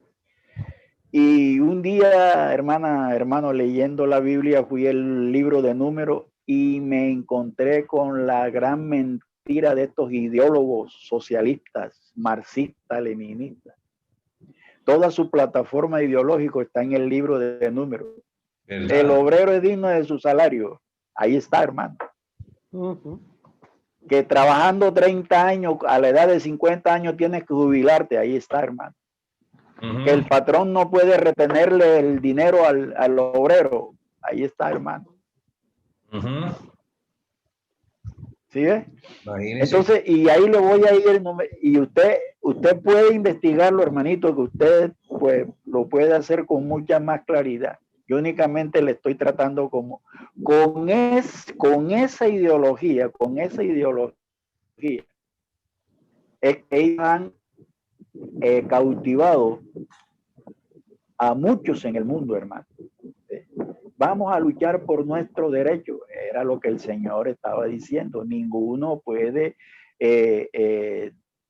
Y un día, hermano, leyendo la Biblia, fui al libro de Números y me encontré con la gran mentira mentira de estos ideólogos socialistas, marxistas, leninistas. Toda su plataforma ideológica está en el libro de Números. ¿Verdad? El obrero es digno de su salario. Ahí está, hermano. Que trabajando 30 años, a la edad de 50 años tienes que jubilarte. Ahí está, hermano. Que el patrón no puede retenerle el dinero al obrero. Ahí está, hermano. ¿Sí ves? Imagínese. Entonces, y ahí le voy a ir, y usted puede investigarlo, hermanito, que usted pues lo puede hacer con mucha más claridad. Yo únicamente le estoy tratando como con esa ideología, es que ellos han cautivado a muchos en el mundo, hermano. Vamos a luchar por nuestro derecho, era lo que el Señor estaba diciendo. Ninguno puede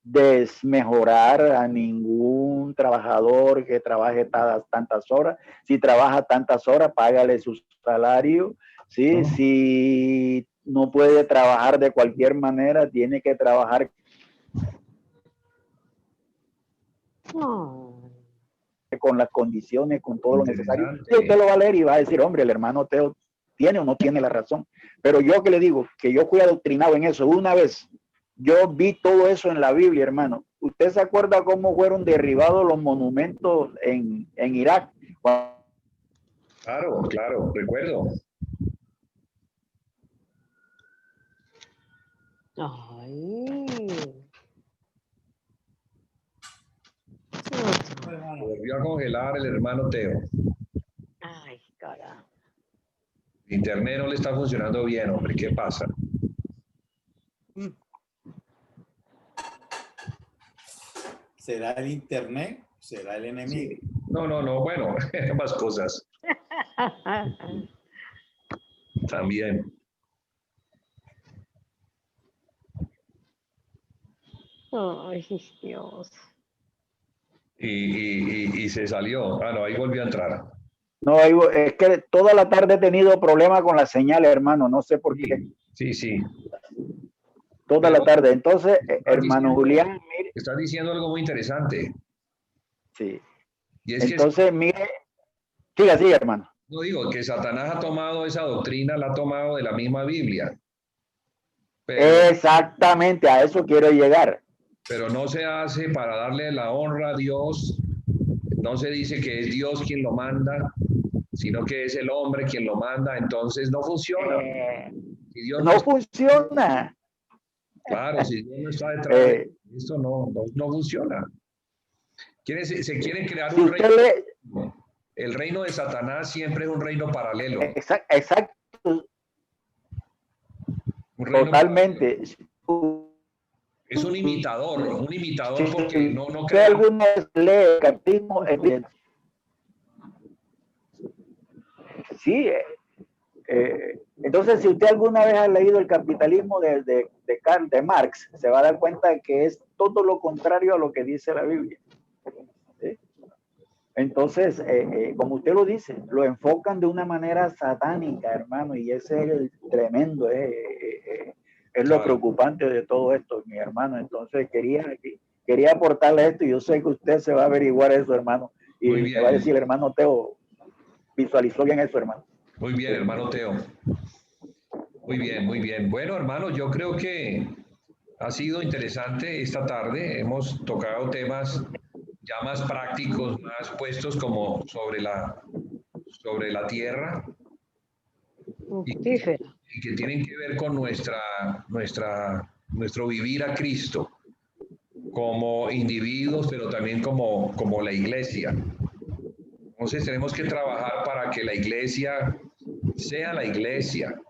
desmejorar a ningún trabajador que trabaje tantas horas. Si trabaja tantas horas, págale su salario. ¿Sí? Si no puede trabajar de cualquier manera, tiene que trabajar con las condiciones, con todo lo necesario. Y usted lo va a leer y va a decir, hombre, el hermano Teo tiene o no tiene la razón. Pero yo que le digo, que yo fui adoctrinado en eso una vez, yo vi todo eso en la Biblia, hermano. ¿Usted se acuerda cómo fueron derribados los monumentos en Irak? Claro, claro, recuerdo. Ay. Volvió a congelar el hermano Teo. Ay, carajo. Internet no le está funcionando bien, hombre. ¿Qué pasa? ¿Será el internet? ¿Será el enemigo? Sí. No. Bueno, ambas cosas. También. Ay, Dios. Y se salió. Ah, no, ahí volvió a entrar. No, es que toda la tarde he tenido problemas con la señal, hermano. No sé por qué. Sí. Toda la tarde. Entonces, hermano Julián, mire. Estás diciendo algo muy interesante. Sí. Y es entonces, mire. Siga, hermano. No digo que Satanás ha tomado esa doctrina, la ha tomado de la misma Biblia. Pero, exactamente, a eso quiero llegar. Pero no se hace para darle la honra a Dios. No se dice que es Dios quien lo manda, sino que es el hombre quien lo manda. Entonces no funciona. Si Dios no funciona. Claro, si Dios no está detrás de esto, no funciona. Se quiere crear un reino. El reino de Satanás siempre es un reino paralelo. Exacto. Totalmente. Paralelo. Es un imitador porque no cree. Alguna vez lee el capitalismo. Sí. Entonces, si usted alguna vez ha leído El capitalismo de Marx, se va a dar cuenta de que es todo lo contrario a lo que dice la Biblia. ¿Sí? Entonces, como usted lo dice, lo enfocan de una manera satánica, hermano, y ese es el tremendo, es lo preocupante de todo esto, mi hermano. Entonces, quería aportarle esto, y yo sé que usted se va a averiguar eso, hermano, y me va a decir, hermano Teo, visualizó bien eso, hermano. Muy bien, hermano Teo. Muy bien. Bueno, hermano, yo creo que ha sido interesante esta tarde. Hemos tocado temas ya más prácticos, más puestos como sobre la tierra y que tienen que ver con nuestro vivir a Cristo como individuos, pero también como la iglesia. Entonces tenemos que trabajar para que la iglesia sea la iglesia,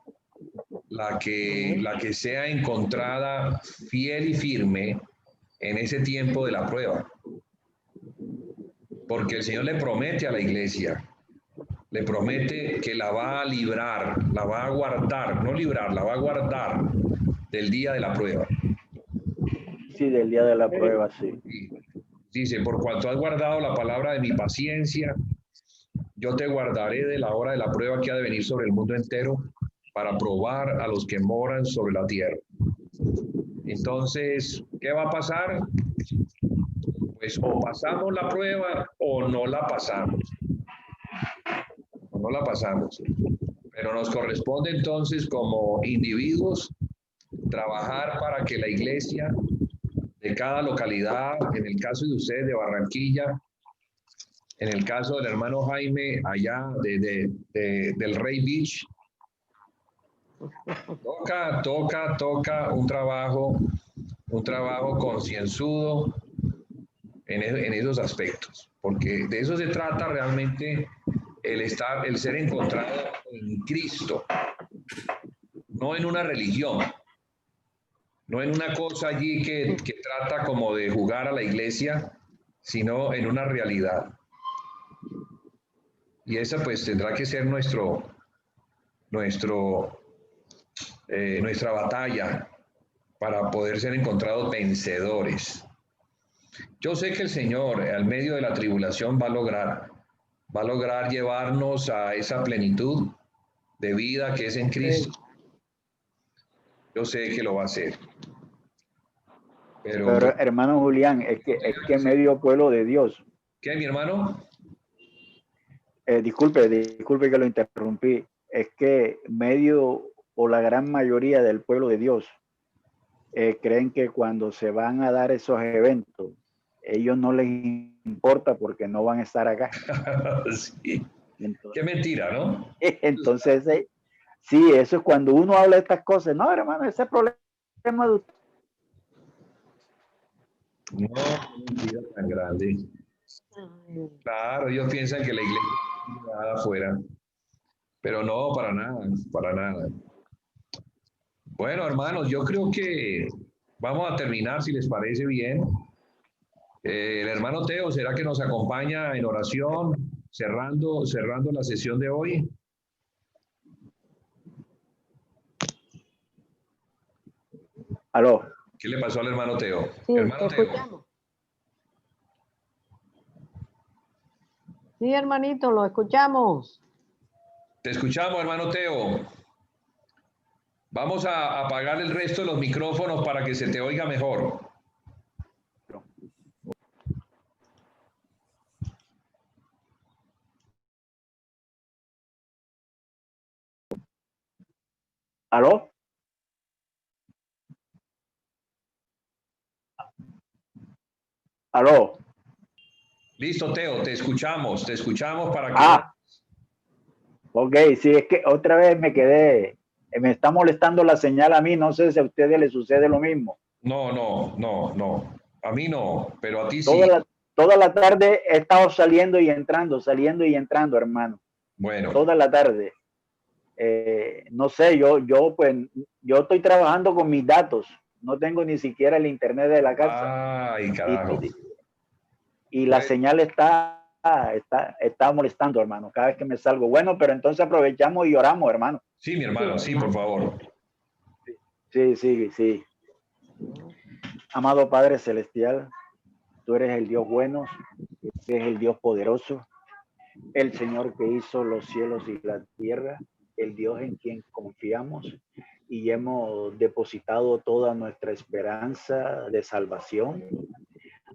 la que sea encontrada fiel y firme en ese tiempo de la prueba. Porque el Señor le promete a la iglesia, le promete que la va a librar, la va a guardar, no librar, la va a guardar del día de la prueba. Sí, del día de la prueba, sí. Dice, por cuanto has guardado la palabra de mi paciencia, yo te guardaré de la hora de la prueba que ha de venir sobre el mundo entero para probar a los que moran sobre la tierra. Entonces, ¿qué va a pasar? Pues o pasamos la prueba o no la pasamos. O no la pasamos. Pero nos corresponde entonces como individuos trabajar para que la iglesia de cada localidad, en el caso de ustedes de Barranquilla, en el caso del hermano Jaime allá del Rey Beach, toca un trabajo concienzudo en esos aspectos, porque de eso se trata realmente el ser encontrado en Cristo, no en una religión, no en una cosa allí que trata como de jugar a la iglesia, sino en una realidad. Y esa pues tendrá que ser nuestra batalla para poder ser encontrados vencedores. Yo sé que el Señor, al medio de la tribulación, va a lograr llevarnos a esa plenitud de vida que es en Cristo. Yo sé que lo va a hacer. Pero hermano Julián, es que medio pueblo de Dios. ¿Qué, mi hermano? Disculpe que lo interrumpí. Es que medio o la gran mayoría del pueblo de Dios creen que cuando se van a dar esos eventos, ellos no les importa porque no van a estar acá. Sí. Entonces, qué mentira, ¿no? Entonces, sí, eso es cuando uno habla de estas cosas. No, hermano, ese problema de usted. No, mentira tan grande. Claro, ellos piensan que la iglesia está afuera, pero no, para nada, para nada. Bueno, hermanos, yo creo que vamos a terminar, si les parece bien. El hermano Teo, ¿será que nos acompaña en oración, cerrando la sesión de hoy? Aló. ¿Qué le pasó al hermano Teo? Sí, hermano te Teo. escuchamos. Sí, hermanito, lo escuchamos. Te escuchamos, hermano Teo. Vamos a apagar el resto de los micrófonos para que se te oiga mejor. ¿Aló? ¿Aló? Listo, Teo, te escuchamos para que... Ok, sí, es que otra vez me quedé, me está molestando la señal a mí, no sé si a ustedes les sucede lo mismo. No, a mí no, pero a ti sí. Toda la tarde he estado saliendo y entrando, hermano. Bueno. Toda la tarde. No sé, yo estoy trabajando con mis datos, no tengo ni siquiera el internet de la casa. Ay, carajo. Y la señal está molestando, hermano, cada vez que me salgo. Bueno, pero entonces aprovechamos y oramos, hermano. Sí, mi hermano, sí, por favor. Sí. Amado Padre Celestial, tú eres el Dios bueno, eres el Dios poderoso, el Señor que hizo los cielos y la tierra, el Dios en quien confiamos y hemos depositado toda nuestra esperanza de salvación.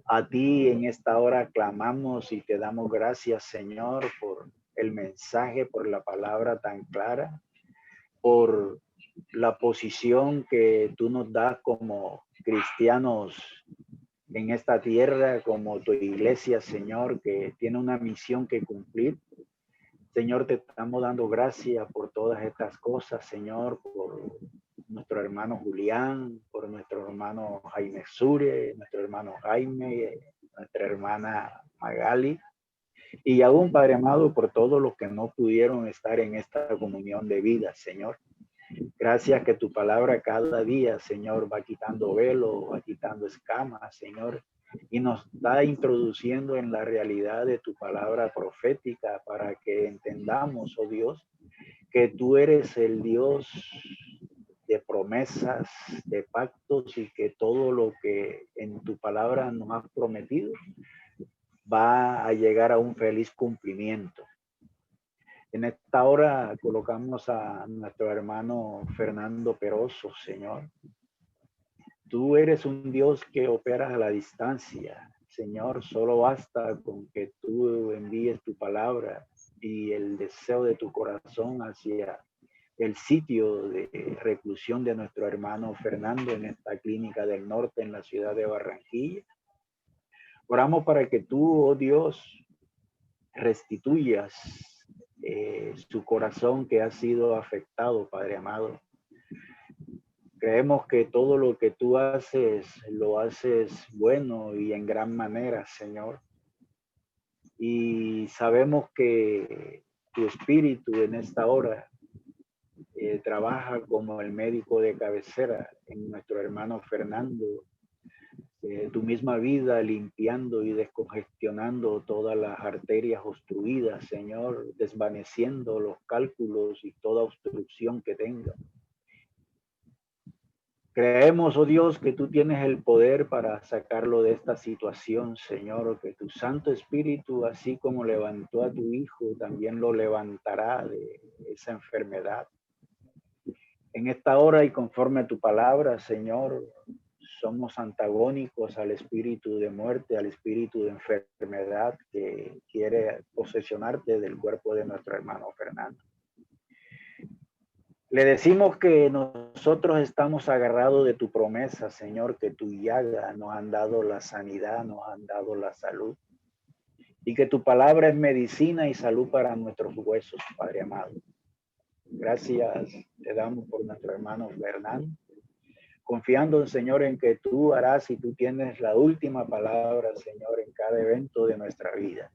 A ti en esta hora clamamos y te damos gracias, Señor, por el mensaje, por la palabra tan clara, por la posición que tú nos das como cristianos en esta tierra, como tu iglesia, Señor, que tiene una misión que cumplir. Señor, te estamos dando gracias por todas estas cosas, Señor, por nuestro hermano Julián, por nuestro hermano Jaime Sure, nuestro hermano Jaime, nuestra hermana Magali, y aún, Padre amado, por todos los que no pudieron estar en esta comunión de vida, Señor. Gracias que tu palabra cada día, Señor, va quitando velo, va quitando escamas, Señor, y nos está introduciendo en la realidad de tu palabra profética para que entendamos, oh Dios, que tú eres el Dios de promesas, de pactos y que todo lo que en tu palabra nos has prometido va a llegar a un feliz cumplimiento. En esta hora colocamos a nuestro hermano Fernando Peroso, Señor. Tú eres un Dios que operas a la distancia. Señor, solo basta con que tú envíes tu palabra y el deseo de tu corazón hacia el sitio de reclusión de nuestro hermano Fernando en esta clínica del norte en la ciudad de Barranquilla. Oramos para que tú, oh Dios, restituyas su corazón que ha sido afectado, Padre amado. Creemos que todo lo que tú haces, lo haces bueno y en gran manera, Señor. Y sabemos que tu espíritu en esta hora trabaja como el médico de cabecera en nuestro hermano Fernando. Tu misma vida limpiando y descongestionando todas las arterias obstruidas, Señor, desvaneciendo los cálculos y toda obstrucción que tenga. Creemos, oh Dios, que tú tienes el poder para sacarlo de esta situación, Señor, que tu Santo Espíritu, así como levantó a tu Hijo, también lo levantará de esa enfermedad. En esta hora y conforme a tu palabra, Señor, somos antagónicos al espíritu de muerte, al espíritu de enfermedad que quiere posesionarte del cuerpo de nuestro hermano Fernando. Le decimos que nosotros estamos agarrados de tu promesa, Señor, que tu llaga nos han dado la sanidad, nos han dado la salud, y que tu palabra es medicina y salud para nuestros huesos, Padre amado. Gracias te damos por nuestro hermano Fernando, confiando, Señor, en que tú harás y tú tienes la última palabra, Señor, en cada evento de nuestra vida.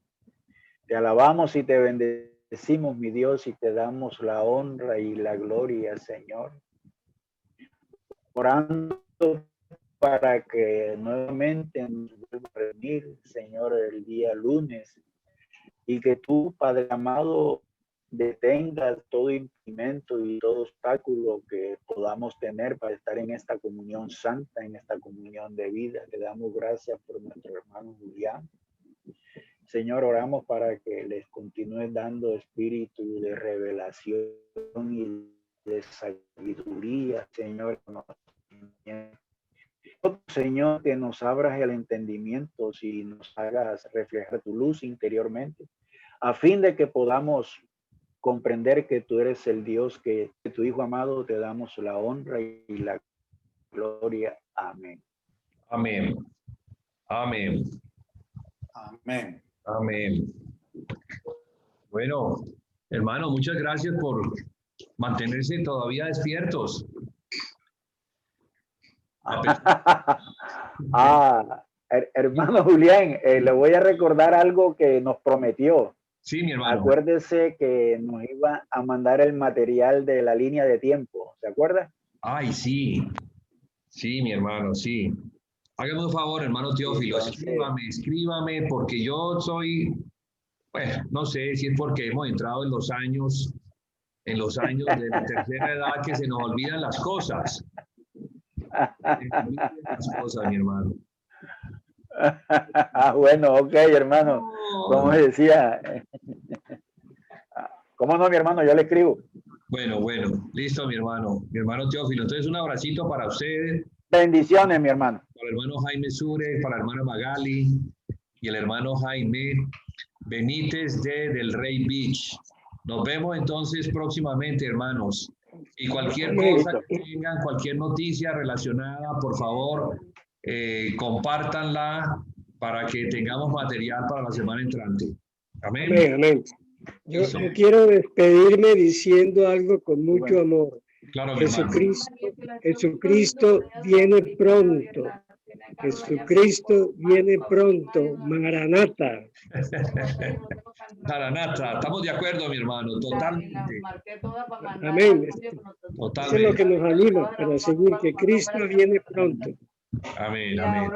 Te alabamos y te bendecimos, mi Dios, y te damos la honra y la gloria, Señor. Orando para que nuevamente nos vuelva a reunir, Señor, el día lunes, y que tú, Padre amado, detenga todo impedimento y todo obstáculo que podamos tener para estar en esta comunión santa, en esta comunión de vida. Te damos gracias por nuestro hermano Julián. Señor, oramos para que les continúes dando espíritu de revelación y de sabiduría, Señor. Señor, que nos abras el entendimiento y nos hagas reflejar tu luz interiormente, a fin de que podamos comprender que tú eres el Dios, que tu Hijo amado, te damos la honra y la gloria. Amén. Amén. Amén. Amén. Amén. Bueno, hermano, muchas gracias por mantenerse todavía despiertos. Hermano Julián, le voy a recordar algo que nos prometió. Sí, mi hermano. Acuérdese que nos iba a mandar el material de la línea de tiempo, ¿se acuerda? Ay, sí. Sí, mi hermano, sí. Hágame un favor, hermano Teófilo, Entonces, escríbame, porque yo soy, bueno, no sé si es porque hemos entrado en los años de la tercera edad que se nos olvidan las cosas. Las cosas, mi hermano. Bueno, ok, hermano. Como decía, ¿cómo no, mi hermano? Yo le escribo. Bueno, listo, mi hermano Teófilo. Entonces, un abracito para ustedes. Bendiciones, mi hermano. Para el hermano Jaime Sure, para la hermana Magali y el hermano Jaime Benítez del Rey Beach. Nos vemos entonces próximamente, hermanos. Y cualquier cosa que tengan, cualquier noticia relacionada, por favor, compártanla para que tengamos material para la semana entrante. Amén. Amén, amén. Yo quiero despedirme diciendo algo con mucho amor. Claro, Jesucristo viene pronto. Jesucristo viene pronto. Maranata. Maranata, estamos de acuerdo, mi hermano, totalmente. Amén. Totalmente. Eso es lo que nos anima para seguir, que Cristo viene pronto. Amén, amén.